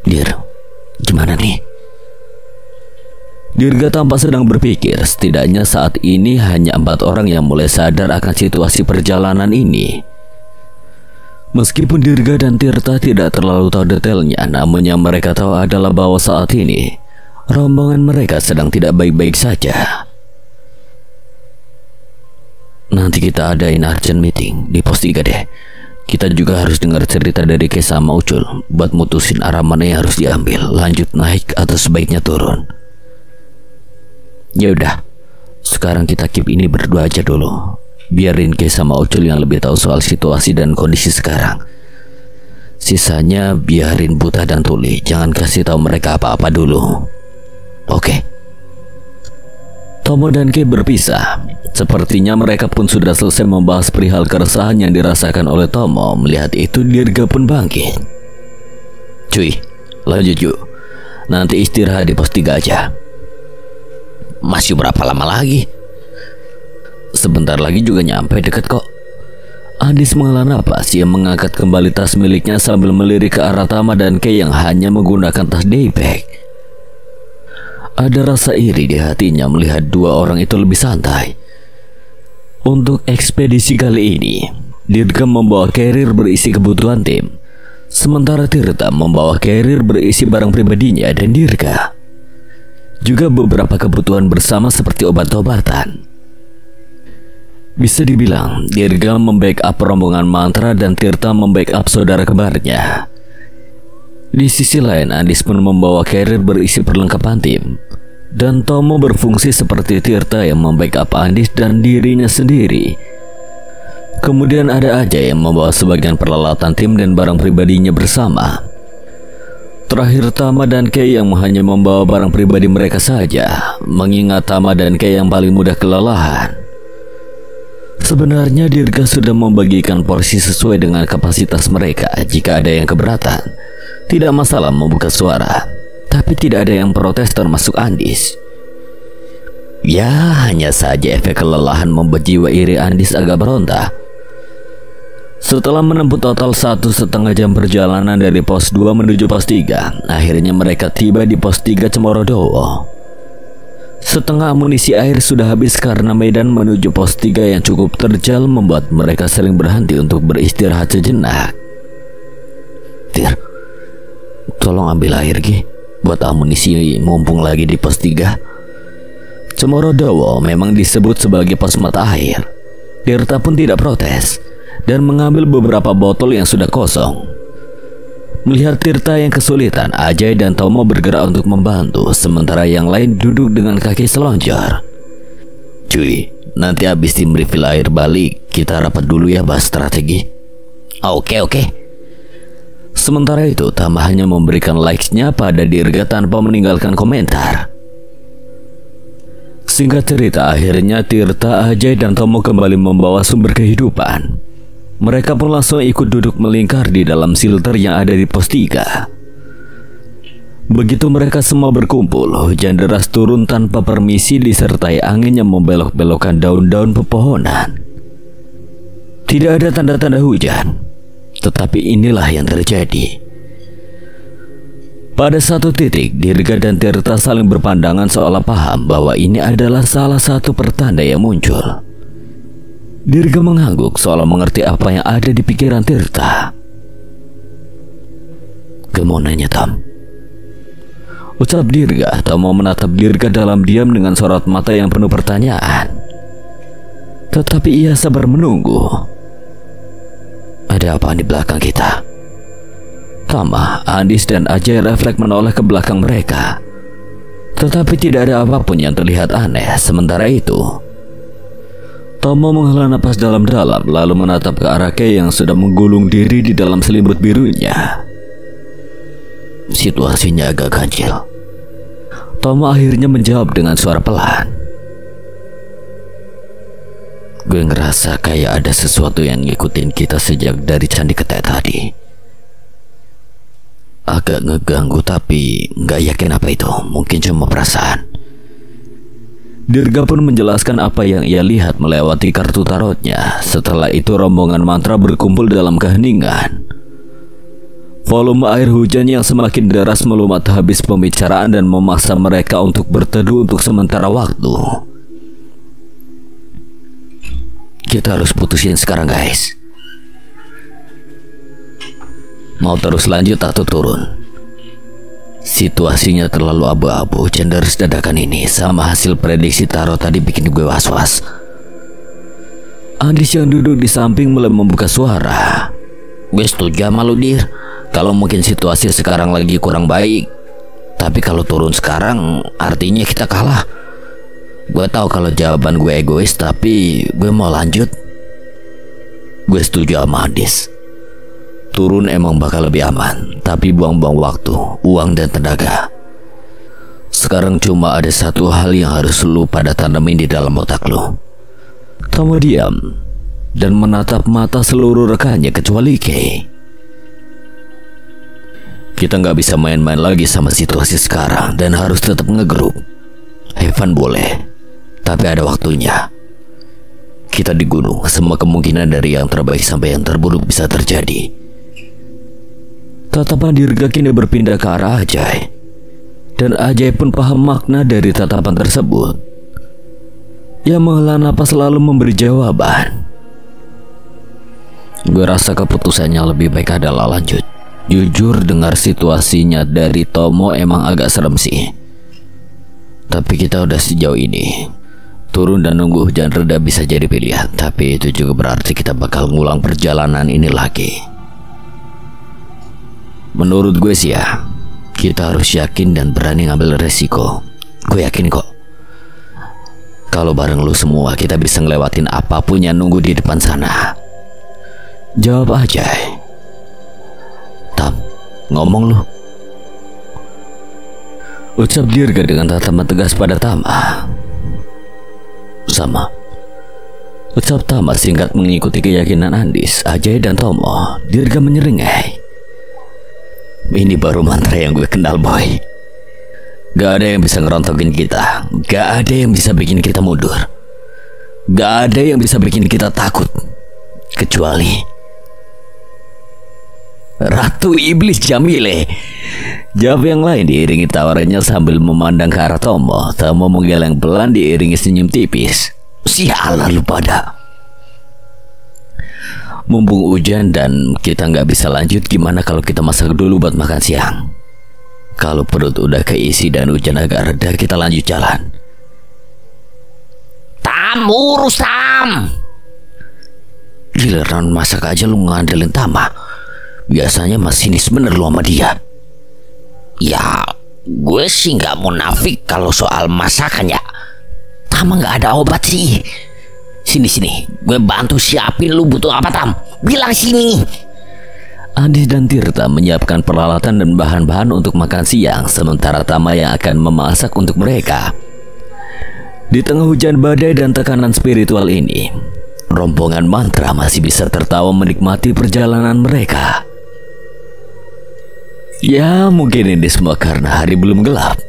[SPEAKER 1] Dir, gimana nih? Dirga tampak sedang berpikir. Setidaknya saat ini hanya 4 orang yang mulai sadar akan situasi perjalanan ini. Meskipun Dirga dan Tirta tidak terlalu tahu detailnya, namun yang mereka tahu adalah bahwa saat ini rombongan mereka sedang tidak baik-baik saja. Nanti kita adain urgent meeting di pos 3 deh. Kita juga harus dengar cerita dari Kay sama Ucul buat mutusin arah mana yang harus diambil, lanjut naik atau sebaiknya turun. Ya udah, sekarang kita keep ini berdua aja dulu. Biarin Kay sama Ucul yang lebih tahu soal situasi dan kondisi sekarang. Sisanya biarin Buta dan Tuli, jangan kasih tahu mereka apa-apa dulu. Oke. Tomo dan Kay berpisah. Sepertinya mereka pun sudah selesai membahas perihal keresahan yang dirasakan oleh Tomo. Melihat itu, Dirga pun bangkit. Cuy, lanjut yuk. Nanti istirahat di pos 3 aja.
[SPEAKER 2] Masih berapa lama lagi?
[SPEAKER 1] Sebentar lagi juga nyampe, deket kok. Andis menghela napas. Ia mengangkat kembali tas miliknya sambil melirik ke arah Tama dan Kay yang hanya menggunakan tas daybag. Ada rasa iri di hatinya melihat dua orang itu lebih santai. Untuk ekspedisi kali ini, Dirga membawa carrier berisi kebutuhan tim, sementara Tirta membawa carrier berisi barang pribadinya dan Dirga juga beberapa kebutuhan bersama seperti obat-obatan. Bisa dibilang Dirga membackup rombongan mantra dan Tirta membackup saudara kembarnya. Di sisi lain, Andis pun membawa carrier berisi perlengkapan tim, dan Tomo berfungsi seperti Tirta yang membackup Andis dan dirinya sendiri. Kemudian ada aja yang membawa sebagian peralatan tim dan barang pribadinya bersama. Terakhir Tama dan Kay yang hanya membawa barang pribadi mereka saja, mengingat Tama dan Kay yang paling mudah kelelahan. Sebenarnya Dirga sudah membagikan porsi sesuai dengan kapasitas mereka. Jika ada yang keberatan, tidak masalah membuka suara, tapi tidak ada yang protes termasuk Andis. Ya, hanya saja efek kelelahan membuat jiwa iri Andis agak berontak. Setelah menempuh total 1,5 jam perjalanan dari pos 2 menuju pos 3, akhirnya mereka tiba di pos 3 Cemorodowo. Setengah amunisi air sudah habis karena medan menuju pos 3 yang cukup terjal membuat mereka sering berhenti untuk beristirahat sejenak. Tir, tolong ambil air Gi, buat amunisi mumpung lagi di pos 3. Cemorodowo memang disebut sebagai pos mata air. Tirta pun tidak protes dan mengambil beberapa botol yang sudah kosong. Melihat Tirta yang kesulitan, Ajay dan Tomo bergerak untuk membantu, sementara yang lain duduk dengan kaki selonjor. Cuy, nanti habis tim refill air balik, kita rapat dulu ya bahas strategi.
[SPEAKER 2] Oke.
[SPEAKER 1] Sementara itu, Tama hanya memberikan likes-nya pada Dirga tanpa meninggalkan komentar. Singkat cerita, akhirnya Tirta, Ajay, dan Tomo kembali membawa sumber kehidupan. Mereka pun langsung ikut duduk melingkar di dalam shelter yang ada di pos 3. Begitu mereka semua berkumpul, hujan deras turun tanpa permisi disertai angin yang membelok-belokkan daun-daun pepohonan. Tidak ada tanda-tanda hujan, tetapi inilah yang terjadi. Pada satu titik, Dirga dan Tirta saling berpandangan seolah paham bahwa ini adalah salah satu pertanda yang muncul. Dirga mengangguk seolah mengerti apa yang ada di pikiran Tirta. "Gue mau nanya, Tom," ucap Dirga. Tomo menatap Dirga dalam diam dengan sorot mata yang penuh pertanyaan. Tetapi ia sabar menunggu. "Ada apa di belakang kita?" Tama, Andis, dan Ajay refleks menoleh ke belakang mereka. Tetapi tidak ada apapun yang terlihat aneh. Sementara itu, Tomo menghela napas dalam-dalam lalu menatap ke arah Kay yang sudah menggulung diri di dalam selimut birunya. "Situasinya agak ganjil." Tomo akhirnya menjawab dengan suara pelan. "Gue ngerasa kayak ada sesuatu yang ngikutin kita sejak dari Candi Ketek tadi. Agak ngeganggu tapi nggak yakin apa itu, mungkin cuma perasaan." Dirga pun menjelaskan apa yang ia lihat melewati kartu tarotnya. Setelah itu rombongan mantra berkumpul dalam keheningan. Volume air hujan yang semakin deras melumat habis pembicaraan dan memaksa mereka untuk berteduh untuk sementara waktu. "Kita harus putusin sekarang guys. Mau terus lanjut atau turun? Situasinya terlalu abu-abu. Hujan deras dadakan ini sama hasil prediksi tarot tadi bikin gue was-was." Andis yang duduk di samping mulai membuka suara.
[SPEAKER 2] "Gue setuju sama lu, Dir. Kalau mungkin situasi sekarang lagi kurang baik, tapi kalau turun sekarang artinya kita kalah. Gue tahu kalau jawaban gue egois, tapi gue mau lanjut."
[SPEAKER 1] Gue setuju sama Andis. Turun emang bakal lebih aman, tapi buang-buang waktu, uang, dan tenaga. Sekarang cuma ada satu hal yang harus lu pada tanemin di dalam otak lu. Tomo diam dan menatap mata seluruh rekannya kecuali Kay.
[SPEAKER 2] Kita nggak bisa main-main lagi sama situasi sekarang dan harus tetap ngegrup. Evan boleh, tapi ada waktunya. Kita di gunung, semua kemungkinan dari yang terbaik sampai yang terburuk bisa terjadi.
[SPEAKER 1] Tatapan Dirga kini berpindah ke arah Ajay, dan Ajay pun paham makna dari tatapan tersebut. Ia menghela napas lalu memberi jawaban.
[SPEAKER 2] Gue rasa keputusannya lebih baik adalah lanjut. Jujur dengar situasinya dari Tomo emang agak serem sih. Tapi kita udah sejauh ini. Turun dan nunggu hujan reda bisa jadi pilihan. Tapi itu juga berarti kita bakal ngulang perjalanan ini lagi. Menurut gue sih ya, kita harus yakin dan berani ngambil resiko. Gue yakin kok, kalau bareng lu semua kita bisa ngelewatin apapun yang nunggu di depan sana.
[SPEAKER 1] Jawab Ajay.
[SPEAKER 2] Tam, ngomong lu.
[SPEAKER 1] Ucap Dirga dengan tatapan tegas pada Tama.
[SPEAKER 2] Sama.
[SPEAKER 1] Ucap Tama singkat mengikuti keyakinan Andis, Ajay dan Tomo. Dirga menyeringai.
[SPEAKER 2] Ini baru mantra yang gue kenal, boy. Gak ada yang bisa ngerontokin kita. Gak ada yang bisa bikin kita mundur. Gak ada yang bisa bikin kita takut, kecuali Ratu Iblis Jamile.
[SPEAKER 1] Jawab yang lain diiringi tawarannya sambil memandang ke arah Tomo. Tomo menggeleng pelan diiringi senyum tipis.
[SPEAKER 2] Sialan lu pada.
[SPEAKER 1] Mumpung hujan dan kita nggak bisa lanjut, gimana kalau kita masak dulu buat makan siang? Kalau perut udah keisi dan hujan agak reda, kita lanjut jalan.
[SPEAKER 2] Tam, urus Tam. Giliran masak aja lu ngandelin Tama. Biasanya masinis bener lu sama dia. Ya, gue sih gak munafik kalau soal masakan ya. Tama gak ada obat sih. Sini, gue bantu siapin. Lu butuh apa Tam? Bilang sini.
[SPEAKER 1] Andis dan Tirta menyiapkan peralatan dan bahan-bahan untuk makan siang, sementara Tama yang akan memasak untuk mereka. Di tengah hujan badai dan tekanan spiritual ini, rombongan mantra masih bisa tertawa menikmati perjalanan mereka. Ya, mungkin ini semua karena hari belum gelap.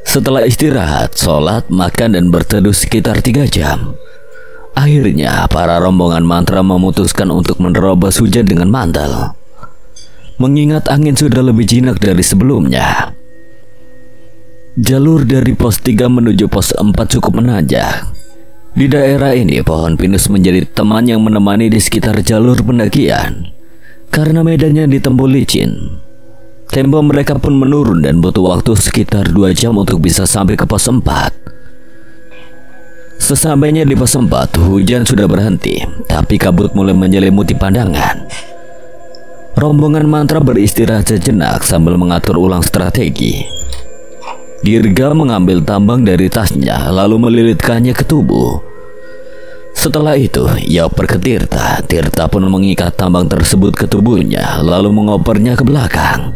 [SPEAKER 1] Setelah istirahat, sholat, makan, dan berteduh sekitar 3 jam, akhirnya para rombongan mantra memutuskan untuk menerobos hujan dengan mantel. Mengingat angin sudah lebih jinak dari sebelumnya, jalur dari pos 3 menuju pos 4 cukup menanjak. Di daerah ini pohon pinus menjadi teman yang menemani di sekitar jalur pendakian. Karena medannya ditempuh licin, tempo mereka pun menurun dan butuh waktu sekitar 2 jam untuk bisa sampai ke pos 4. Sesampainya di pos 4, hujan sudah berhenti, tapi kabut mulai menyelimuti pandangan. Rombongan mantra beristirahat sejenak sambil mengatur ulang strategi. Dirga mengambil tambang dari tasnya lalu melilitkannya ke tubuh. Setelah itu, ia oper ke Tirta. Tirta pun mengikat tambang tersebut ke tubuhnya lalu mengopernya ke belakang.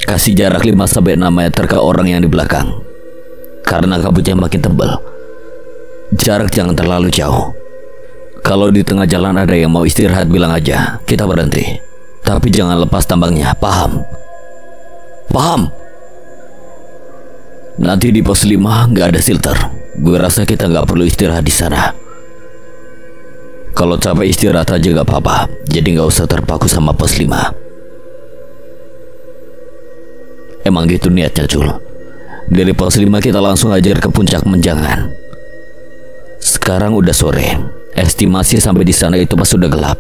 [SPEAKER 1] Kasih jarak 5-6 meter ke orang yang di belakang. Karena kabutnya makin tebal, jarak jangan terlalu jauh. Kalau di tengah jalan ada yang mau istirahat, bilang aja, kita berhenti. Tapi jangan lepas tambangnya, paham? Paham? Nanti di pos 5 nggak ada filter. Gue rasa kita nggak perlu istirahat di sana. Kalau capek istirahat aja nggak apa-apa. Jadi nggak usah terpaku sama pos 5. Emang gitu niatnya, Cul. Dari pos 5 kita langsung ajar ke puncak Menjangan. Sekarang udah sore. Estimasi sampai di sana itu pas sudah gelap.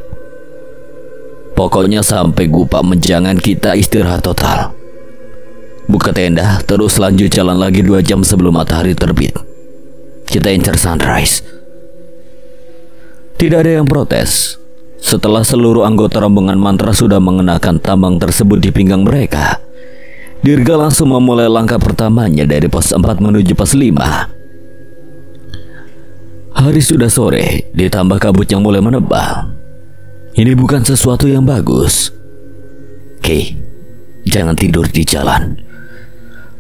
[SPEAKER 1] Pokoknya sampai Gupak Menjangan kita istirahat total. Buka tenda, terus lanjut jalan lagi 2 jam sebelum matahari terbit. Kita incar sunrise. Tidak ada yang protes. Setelah seluruh anggota rombongan mantra sudah mengenakan tambang tersebut di pinggang mereka, Dirga langsung memulai langkah pertamanya dari pos 4 menuju pos 5. Hari sudah sore, ditambah kabut yang mulai menebal. Ini bukan sesuatu yang bagus. Oke, jangan tidur di jalan,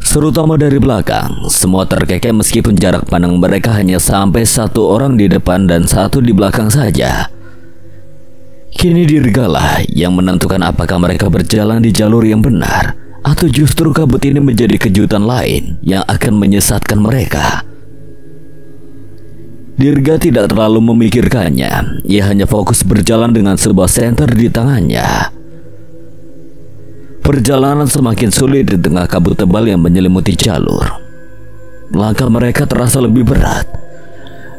[SPEAKER 1] seru Tomo dari belakang. Semua terkekeh meskipun jarak pandang mereka hanya sampai 1 orang di depan dan 1 di belakang saja. Kini Dirgalah yang menentukan apakah mereka berjalan di jalur yang benar atau justru kabut ini menjadi kejutan lain yang akan menyesatkan mereka. Dirga tidak terlalu memikirkannya. Ia hanya fokus berjalan dengan sebuah senter di tangannya. Perjalanan semakin sulit di tengah kabut tebal yang menyelimuti jalur. Langkah mereka terasa lebih berat,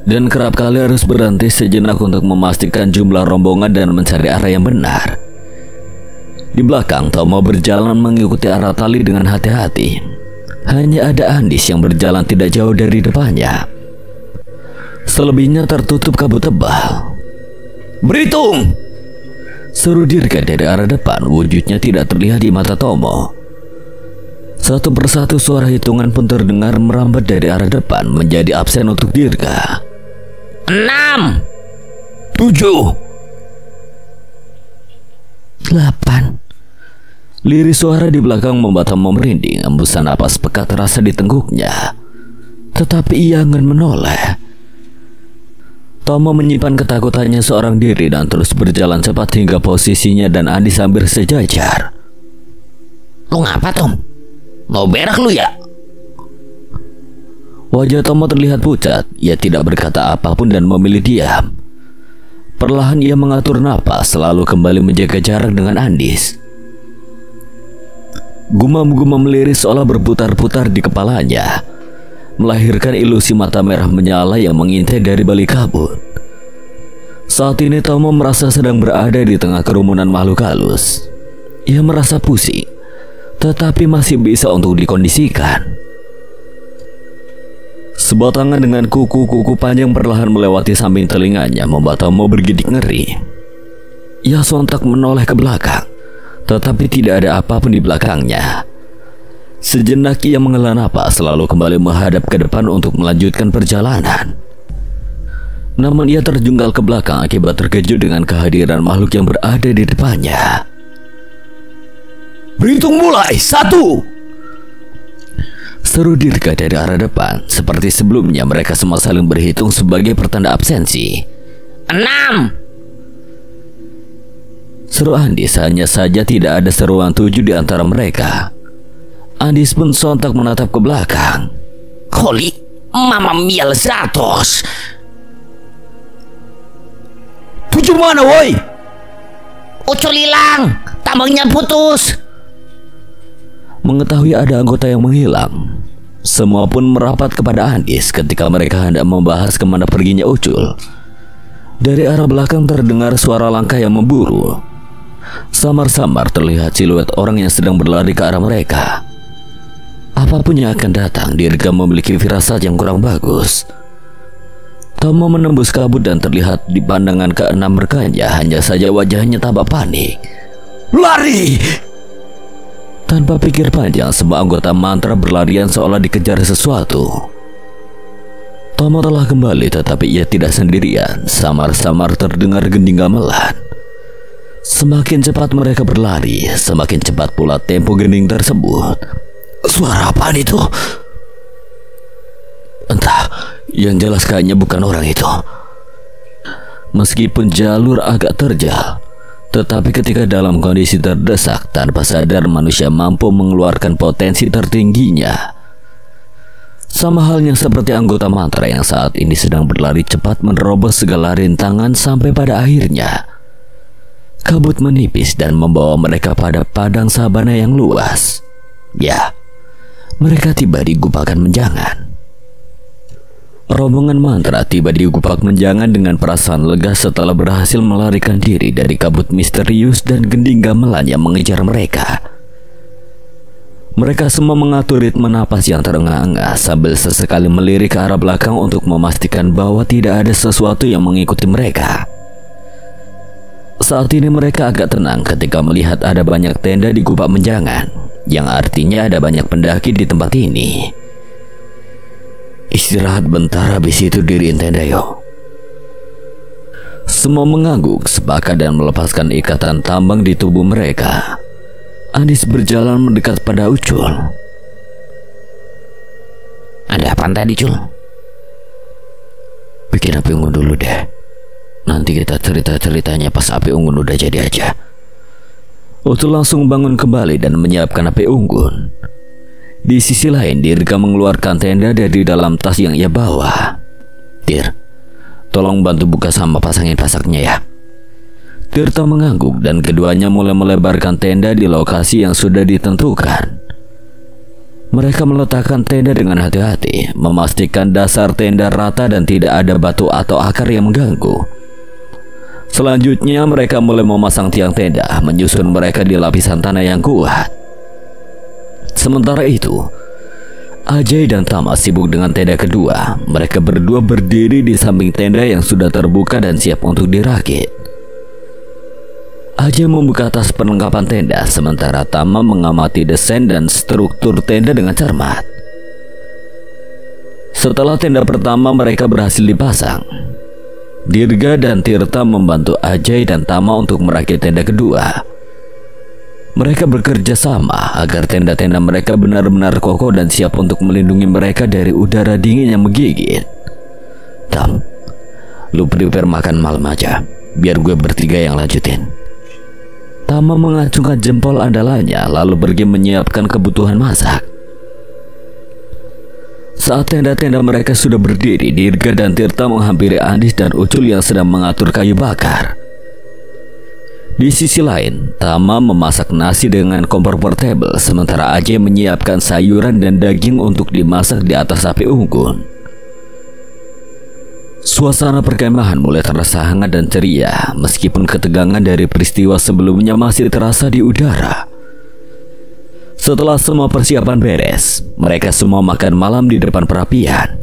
[SPEAKER 1] dan kerap kali harus berhenti sejenak untuk memastikan jumlah rombongan dan mencari arah yang benar. Di belakang, Tomo berjalan mengikuti arah tali dengan hati-hati. Hanya ada Andis yang berjalan tidak jauh dari depannya. Selebihnya tertutup kabut tebal. "Berhitung!" seru Dirga dari arah depan. Wujudnya tidak terlihat di mata Tomo. Satu persatu suara hitungan pun terdengar merambat dari arah depan, menjadi absen untuk Dirga.
[SPEAKER 2] 6
[SPEAKER 1] 7 8. Lirik suara di belakang membuat Tomo merinding. Embusan napas pekat terasa di tengkuknya, tetapi ia enggan menoleh. Tomo menyimpan ketakutannya seorang diri dan terus berjalan cepat hingga posisinya dan Andis hampir sejajar.
[SPEAKER 2] "Lu ngapa, Tom? Mau berak lu ya?"
[SPEAKER 1] Wajah Tomo terlihat pucat. Ia tidak berkata apapun dan memilih diam. Perlahan ia mengatur napas, selalu kembali menjaga jarak dengan Andis. Gumam-gumam lirik seolah berputar-putar di kepalanya, melahirkan ilusi mata merah menyala yang mengintai dari balik kabut. Saat ini Tomo merasa sedang berada di tengah kerumunan makhluk halus. Ia merasa pusing, tetapi masih bisa untuk dikondisikan. Sebuah tangan dengan kuku-kuku panjang perlahan melewati samping telinganya, membuat Tomo bergidik ngeri. Ia sontak menoleh ke belakang, tetapi tidak ada apapun di belakangnya. Sejenak ia menghela napas, lalu kembali menghadap ke depan untuk melanjutkan perjalanan. Namun ia terjungkal ke belakang akibat terkejut dengan kehadiran makhluk yang berada di depannya. "Berhitung mulai, 1!" seru Dirga dari arah depan. Seperti sebelumnya, mereka semua saling berhitung sebagai pertanda absensi.
[SPEAKER 2] 6
[SPEAKER 1] seru Andis. Hanya saja tidak ada seruan 7 di antara mereka. Andis pun sontak menatap ke belakang.
[SPEAKER 2] "Holy Mama Mia Lezatos!
[SPEAKER 1] 7 mana woi?
[SPEAKER 2] Ucul hilang, tambangnya putus."
[SPEAKER 1] Mengetahui ada anggota yang menghilang, semua pun merapat kepada Andis ketika mereka hendak membahas kemana perginya Ucul. Dari arah belakang terdengar suara langkah yang memburu. Samar-samar terlihat siluet orang yang sedang berlari ke arah mereka. Apapun yang akan datang, Dirga memiliki firasat yang kurang bagus. Tomo menembus kabut dan terlihat di pandangan keenam rekannya. Hanya saja wajahnya tampak panik. "Lari!" Tanpa pikir panjang, semua anggota mantra berlarian seolah dikejar sesuatu. Tomo telah kembali, tetapi ia tidak sendirian. Samar-samar terdengar gending gamelan. Semakin cepat mereka berlari, semakin cepat pula tempo gending tersebut. Suara apaan itu? Entah, yang jelas kayaknya bukan orang itu. Meskipun jalur agak terjal, tetapi ketika dalam kondisi terdesak, tanpa sadar manusia mampu mengeluarkan potensi tertingginya. Sama halnya seperti anggota mantra yang saat ini sedang berlari cepat menerobos segala rintangan sampai pada akhirnya kabut menipis dan membawa mereka pada padang sabana yang luas. Ya, mereka tiba di Gupakan Menjangan. Rombongan mantra tiba di Gupak Menjangan dengan perasaan lega setelah berhasil melarikan diri dari kabut misterius dan gending gamelan yang mengejar mereka. Mereka semua mengatur ritme napas yang terengah-engah sambil sesekali melirik ke arah belakang untuk memastikan bahwa tidak ada sesuatu yang mengikuti mereka. Saat ini mereka agak tenang ketika melihat ada banyak tenda di Gupak Menjangan, yang artinya ada banyak pendaki di tempat ini. "Istirahat bentar, habis itu diriin tenda yuk." Semua mengangguk sepakat dan melepaskan ikatan tambang di tubuh mereka. Andis berjalan mendekat pada Ucul.
[SPEAKER 2] "Ada apaan tadi, Cul?"
[SPEAKER 1] "Bikin api unggun dulu deh.
[SPEAKER 2] Nanti kita cerita-ceritanya pas api unggun udah jadi aja.
[SPEAKER 1] Utul langsung bangun kembali dan menyiapkan api unggun. Di sisi lain, Dirga mengeluarkan tenda dari dalam tas yang ia bawa.
[SPEAKER 2] Dir, tolong bantu buka sama pasangin pasaknya ya.
[SPEAKER 1] Tirta mengangguk dan keduanya mulai melebarkan tenda di lokasi yang sudah ditentukan. Mereka meletakkan tenda dengan hati-hati, memastikan dasar tenda rata dan tidak ada batu atau akar yang mengganggu. Selanjutnya mereka mulai memasang tiang tenda, menyusun mereka di lapisan tanah yang kuat. Sementara itu, Ajay dan Tama sibuk dengan tenda kedua. Mereka berdua berdiri di samping tenda yang sudah terbuka dan siap untuk dirakit. Ajay membuka tas perlengkapan tenda, sementara Tama mengamati desain dan struktur tenda dengan cermat. Setelah tenda pertama mereka berhasil dipasang, Dirga dan Tirta membantu Ajay dan Tama untuk merakit tenda kedua. Mereka bekerja sama agar tenda-tenda mereka benar-benar kokoh dan siap untuk melindungi mereka dari udara dingin yang menggigit.
[SPEAKER 2] Tam, lu prepare makan malam aja, biar gue bertiga yang lanjutin.
[SPEAKER 1] Tama mengacungkan jempol andalannya lalu pergi menyiapkan kebutuhan masak. Saat tenda-tenda mereka sudah berdiri, Dirga dan Tirta menghampiri Andis dan Ucul yang sedang mengatur kayu bakar. Di sisi lain, Tama memasak nasi dengan kompor portable, sementara Ajay menyiapkan sayuran dan daging untuk dimasak di atas api unggun. Suasana perkemahan mulai terasa hangat dan ceria, meskipun ketegangan dari peristiwa sebelumnya masih terasa di udara. Setelah semua persiapan beres, mereka semua makan malam di depan perapian.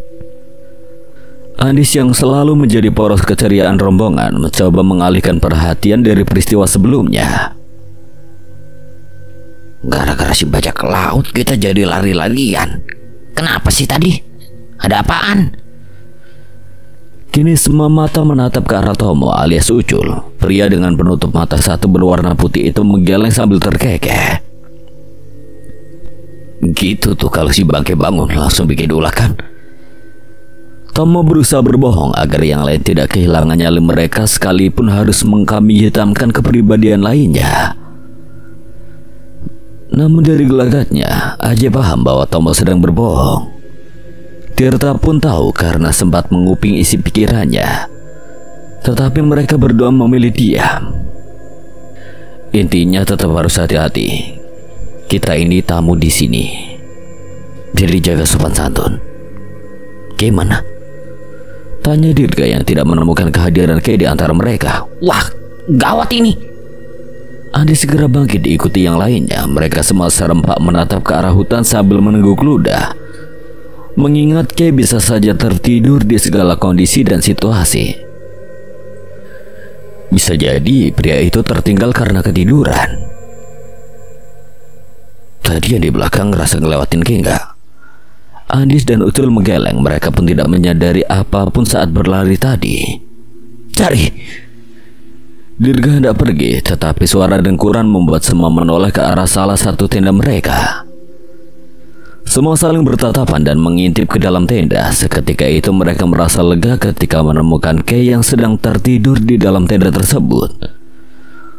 [SPEAKER 1] Andis yang selalu menjadi poros keceriaan rombongan mencoba mengalihkan perhatian dari peristiwa sebelumnya.
[SPEAKER 2] Gara-gara si bajak laut kita jadi lari-larian. Kenapa sih tadi? Ada apaan?
[SPEAKER 1] Kini semua mata menatap ke arah Tomo alias Ucul. Pria dengan penutup mata satu berwarna putih itu menggeleng sambil terkekeh.
[SPEAKER 2] Gitu tuh kalau si bangke bangun langsung bikin ulah kan.
[SPEAKER 1] Tomo berusaha berbohong agar yang lain tidak kehilangan nyali mereka sekalipun harus mengkambing hitamkan kepribadian lainnya. Namun dari gelagatnya, Ajay paham bahwa Tomo sedang berbohong. Tirta pun tahu karena sempat menguping isi pikirannya. Tetapi mereka berdua memilih diam. Intinya tetap harus hati-hati. Kita ini tamu di sini. Jadi jaga sopan santun.
[SPEAKER 2] Gimana?
[SPEAKER 1] Tanya Dirga yang tidak menemukan kehadiran Kay di antara mereka.
[SPEAKER 2] Wah, gawat ini.
[SPEAKER 1] Andi segera bangkit diikuti yang lainnya. Mereka semua serempak menatap ke arah hutan sambil menengguk ludah. Mengingat Kay bisa saja tertidur di segala kondisi dan situasi. Bisa jadi pria itu tertinggal karena ketiduran. Tadi yang di belakang ngerasa ngelewatin Kay nggak? Andis dan Ucul menggeleng. Mereka pun tidak menyadari apapun saat berlari tadi.
[SPEAKER 2] Cari.
[SPEAKER 1] Dirga hendak pergi, tetapi suara dengkuran membuat semua menoleh ke arah salah satu tenda mereka. Semua saling bertatapan dan mengintip ke dalam tenda. Seketika itu mereka merasa lega ketika menemukan Kay yang sedang tertidur di dalam tenda tersebut.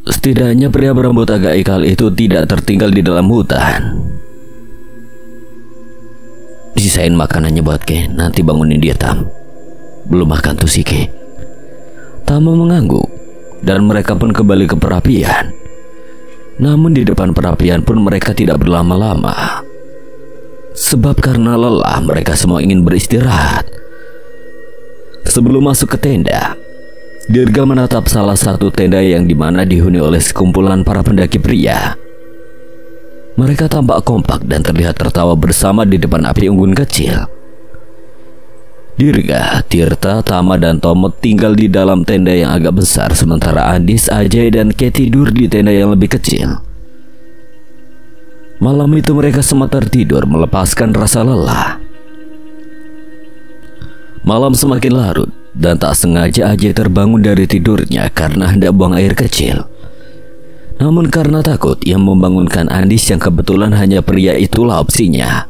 [SPEAKER 1] Setidaknya pria berambut agak ikal itu tidak tertinggal di dalam hutan.
[SPEAKER 2] Sisain makanannya buat Kay, nanti bangunin dia Tam. Belum makan tuh si Kay.
[SPEAKER 1] Tama mengangguk dan mereka pun kembali ke perapian. Namun di depan perapian pun mereka tidak berlama-lama. Sebab karena lelah mereka semua ingin beristirahat. Sebelum masuk ke tenda, Dirga menatap salah satu tenda yang dimana dihuni oleh sekumpulan para pendaki pria. Mereka tampak kompak dan terlihat tertawa bersama di depan api unggun kecil. Dirga, Tirta, Tama, dan Tomo tinggal di dalam tenda yang agak besar, sementara Andis, Ajay, dan Kay tidur di tenda yang lebih kecil. Malam itu mereka semua tertidur melepaskan rasa lelah. Malam semakin larut dan tak sengaja Ajay terbangun dari tidurnya karena hendak buang air kecil. Namun karena takut, ia membangunkan Andis yang kebetulan hanya pria itulah opsinya.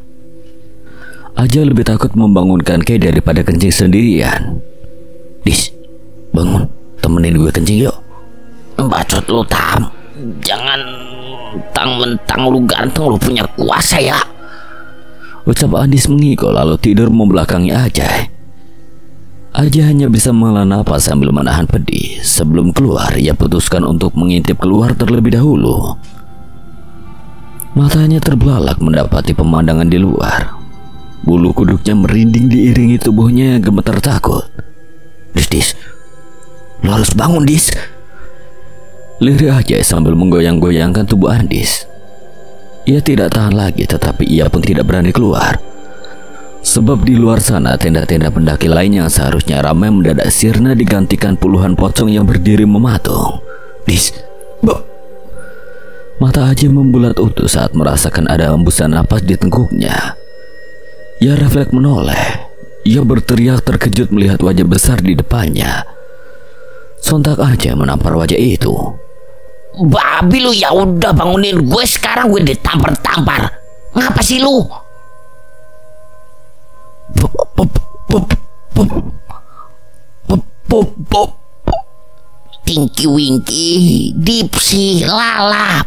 [SPEAKER 1] Ajay lebih takut membangunkan Kay daripada kencing sendirian.
[SPEAKER 2] Dis, bangun, temenin gue kencing yuk. Bacot lu Tam, jangan mentang-mentang lu ganteng lu punya kuasa ya,
[SPEAKER 1] ucap Andis mengigau lalu tidur membelakangi Ajay. Ajay hanya bisa menghela napas sambil menahan pedih. Sebelum keluar, ia putuskan untuk mengintip keluar terlebih dahulu. Matanya terbelalak mendapati pemandangan di luar. Bulu kuduknya merinding diiringi tubuhnya yang gemetar takut.
[SPEAKER 2] Dis, lu harus bangun Dis,
[SPEAKER 1] lirik Ajay sambil menggoyang-goyangkan tubuh Andis. Ia tidak tahan lagi, tetapi ia pun tidak berani keluar. Sebab di luar sana tenda-tenda pendaki lain yang seharusnya ramai mendadak sirna digantikan puluhan pocong yang berdiri mematung.
[SPEAKER 2] Dis,
[SPEAKER 1] mata Ajay membulat utuh saat merasakan ada hembusan napas di tengkuknya. Ia refleks menoleh. Ia berteriak terkejut melihat wajah besar di depannya. Sontak Ajay menampar wajah itu.
[SPEAKER 2] Babi lu, ya udah bangunin gue sekarang, gue ditampar-tampar. Ngapa sih lu? Tinky Winky, Dipsy, Lala,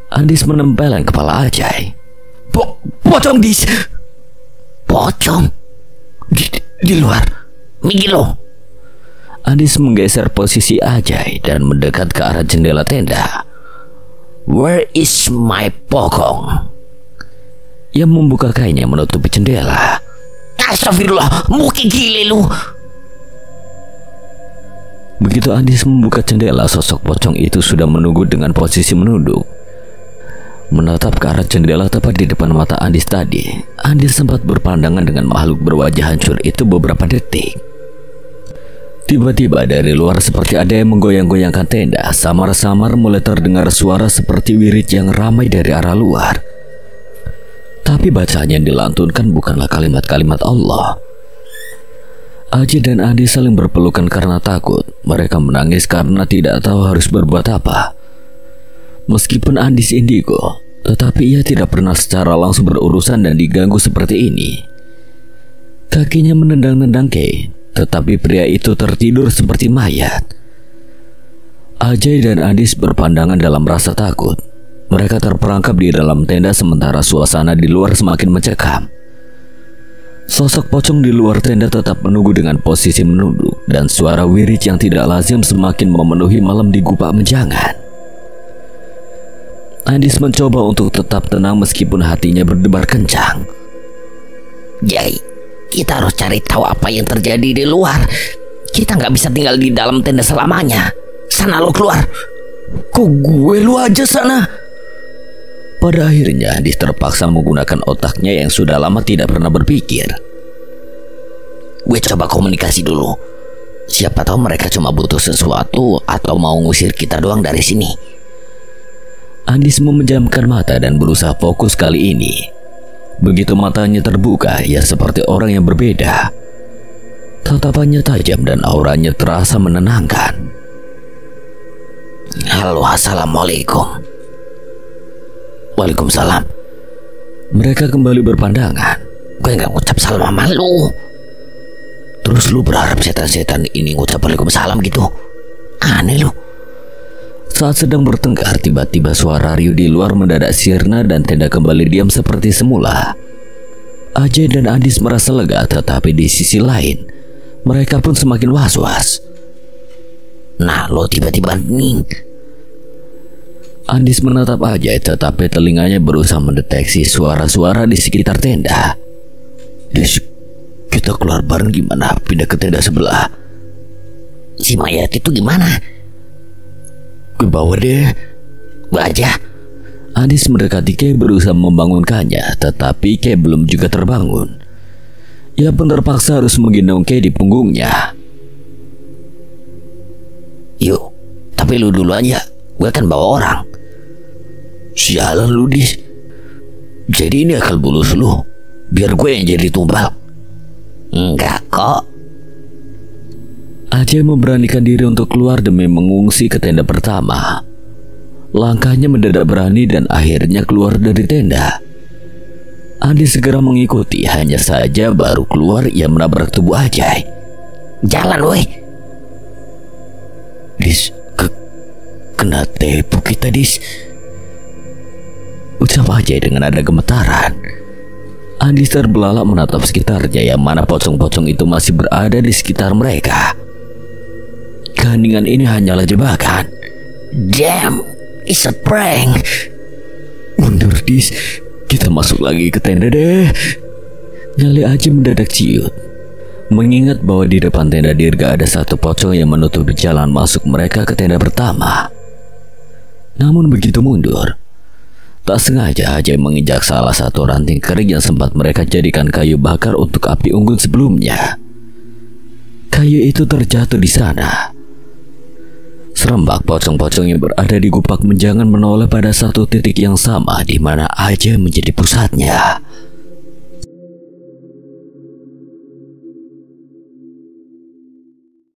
[SPEAKER 1] Andis menempeleng kepala Ajay.
[SPEAKER 2] Pocong Dis, pocong di luar, minggir lo.
[SPEAKER 1] Andis menggeser posisi Ajay dan mendekat ke arah jendela tenda.
[SPEAKER 2] Where is my pokong?
[SPEAKER 1] Ia membuka kainnya menutupi jendela.
[SPEAKER 2] Astagfirullah, mungkin gile lu.
[SPEAKER 1] Begitu Andis membuka jendela, sosok pocong itu sudah menunggu dengan posisi menunduk, menatap ke arah jendela tepat di depan mata Andis tadi. Andis sempat berpandangan dengan makhluk berwajah hancur itu beberapa detik. Tiba-tiba dari luar seperti ada yang menggoyang-goyangkan tenda. Samar-samar mulai terdengar suara seperti wirid yang ramai dari arah luar. Tapi bacaan yang dilantunkan bukanlah kalimat-kalimat Allah. Ajay dan Andis saling berpelukan karena takut. Mereka menangis karena tidak tahu harus berbuat apa. Meskipun Andis indigo, tetapi ia tidak pernah secara langsung berurusan dan diganggu seperti ini. Kakinya menendang-nendang Kay, tetapi pria itu tertidur seperti mayat. Ajay dan Andis berpandangan dalam rasa takut. Mereka terperangkap di dalam tenda sementara suasana di luar semakin mencekam. Sosok pocong di luar tenda tetap menunggu dengan posisi menunduk, dan suara wirid yang tidak lazim semakin memenuhi malam di gupak menjangan. Andis mencoba untuk tetap tenang meskipun hatinya berdebar kencang.
[SPEAKER 2] Jay, kita harus cari tahu apa yang terjadi di luar. Kita nggak bisa tinggal di dalam tenda selamanya. Sana lo keluar.
[SPEAKER 1] Kok gue lu aja sana? Pada akhirnya Andis terpaksa menggunakan otaknya yang sudah lama tidak pernah berpikir.
[SPEAKER 2] Gue coba komunikasi dulu. Siapa tahu mereka cuma butuh sesuatu atau mau ngusir kita doang dari sini.
[SPEAKER 1] Andis memejamkan mata dan berusaha fokus kali ini. Begitu matanya terbuka, ia seperti orang yang berbeda. Tatapannya tajam dan auranya terasa menenangkan.
[SPEAKER 2] Halo, assalamualaikum. Waalaikumsalam.
[SPEAKER 1] Mereka kembali berpandangan.
[SPEAKER 2] Gue gak ngucap salam sama lu. Terus lu berharap setan-setan ini ngucap waalaikumsalam gitu? Aneh lu.
[SPEAKER 1] Saat sedang bertengkar, tiba-tiba suara riuh di luar mendadak sirna dan tenda kembali diam seperti semula. Ajay dan Andis merasa lega, tetapi di sisi lain mereka pun semakin was-was.
[SPEAKER 2] Nah, lo tiba-tiba ning.
[SPEAKER 1] Andis menatap Ajay, tetapi telinganya berusaha mendeteksi suara-suara di sekitar tenda.
[SPEAKER 2] Dis, kita keluar bareng gimana? Pindah ke tenda sebelah. Si mayat itu gimana?
[SPEAKER 1] Gue bawa deh.
[SPEAKER 2] Gue aja.
[SPEAKER 1] Andis mendekati Kay berusaha membangunkannya, tetapi Kay belum juga terbangun. Ia pun terpaksa harus menggendong Kay di punggungnya.
[SPEAKER 2] Yuk, tapi lu dulu aja. Gue kan bawa orang.
[SPEAKER 1] Sialan lu, Dis.
[SPEAKER 2] Jadi ini akal bulus lu, biar gue yang jadi tumbal? Enggak kok.
[SPEAKER 1] Ajay memberanikan diri untuk keluar demi mengungsi ke tenda pertama. Langkahnya mendadak berani dan akhirnya keluar dari tenda. Andi segera mengikuti, hanya saja baru keluar ia menabrak tubuh Ajay.
[SPEAKER 2] Jalan woi.
[SPEAKER 1] Dis, kena tepu kita Dis, ucap Ajay dengan ada gemetaran. Andi terbelalak menatap sekitarnya, yang mana pocong-pocong itu masih berada di sekitar mereka. Keheningan ini hanyalah jebakan.
[SPEAKER 2] Damn, it's a prank.
[SPEAKER 1] Mundur Dis, kita masuk lagi ke tenda deh. Nyali Ajay mendadak ciut, mengingat bahwa di depan tenda Dirga ada satu pocong yang menutupi jalan masuk mereka ke tenda pertama. Namun begitu mundur, tak sengaja Ajay menginjak salah satu ranting kering yang sempat mereka jadikan kayu bakar untuk api unggun sebelumnya. Kayu itu terjatuh di sana. Serempak pocong-pocong yang berada di gupak menjangan menoleh pada satu titik yang sama, di mana Ajay menjadi pusatnya.